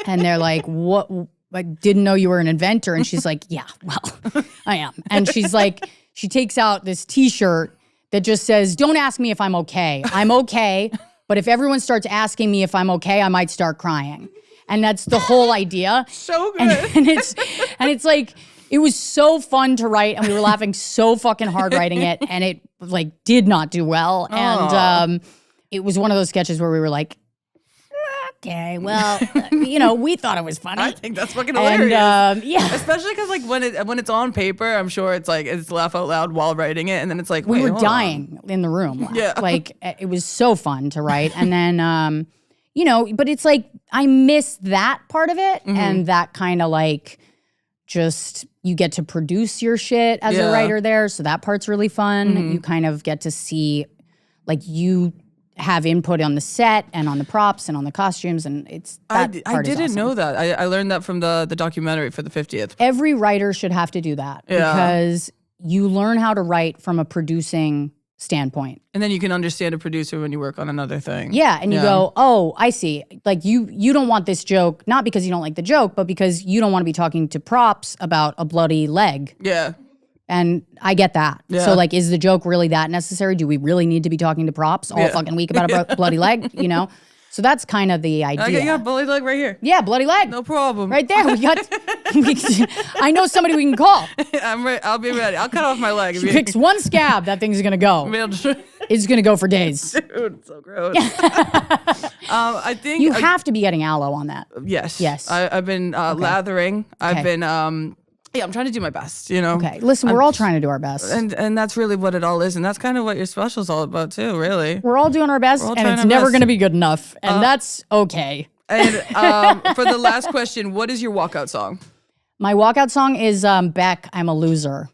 And they're like, what? I didn't know you were an inventor. And she's like, yeah, well, I am. And she's like, she takes out this t-shirt that just says, don't ask me if I'm okay. I'm okay. But if everyone starts asking me if I'm okay, I might start crying. And that's the whole idea. So good. And it's like, it was so fun to write, and we were laughing so fucking hard writing it, and it like did not do well. And it was one of those sketches where we were like, okay, well, we thought it was funny. I think that's fucking hilarious. And, yeah. Especially because like when it's on paper, I'm sure it's like it's laugh out loud while writing it, and then it's like We wait, were hold dying in the room. Yeah. Like, it was so fun to write. And then, but it's like, I miss that part of it. And that kind of like, just, you get to produce your shit as a writer there. So that part's really fun. You kind of get to see, like, you have input on the set and on the props and on the costumes, and it's that I part is didn't awesome. know that. I learned that from the documentary for the 50th. Every writer should have to do that because you learn how to write from a producing standpoint. And then you can understand a producer when you work on another thing. Yeah, and you go, oh, I see. Like you don't want this joke, not because you don't like the joke, but because you don't want to be talking to props about a bloody leg. Yeah. And I get that. Yeah. So like, is the joke really that necessary? Do we really need to be talking to props all fucking week about a bloody leg? So that's kind of the idea. Okay, you got bloody leg right here. Yeah, bloody leg. No problem. Right there. I know somebody we can call. I'm ready. I'll be ready. I'll cut off my leg. She picks one scab, that thing's gonna go. It's gonna go for days. Dude, so gross. I think You have to be getting aloe on that. Yes. Yes. I've been lathering. I've been I'm trying to do my best, Okay. Listen, we're all trying to do our best. And that's really what it all is, and that's kind of what your special's all about too, really. We're all doing our best, and it's never gonna be good enough, and that's okay. And for the last question, what is your walkout song? My walkout song is Beck, I'm a Loser.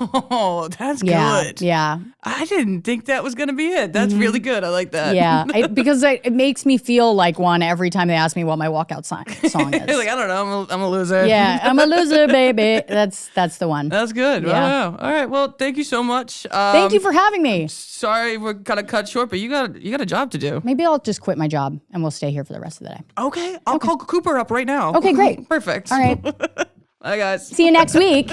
Oh, that's Yeah. good. Yeah. I didn't think that was gonna be it. That's really good. I like that. Yeah. Because it makes me feel like one every time they ask me what my walkout song is. You're like, I don't know. I'm a loser. Yeah. I'm a loser, baby. That's the one. That's good. Yeah. Wow. All right. Well, thank you so much. Thank you for having me. Sorry, we're kind of cut short, but you got a job to do. Maybe I'll just quit my job and we'll stay here for the rest of the day. Okay. I'll call Cooper up right now. Okay, great. Perfect. All right. Bye, guys. See you next week.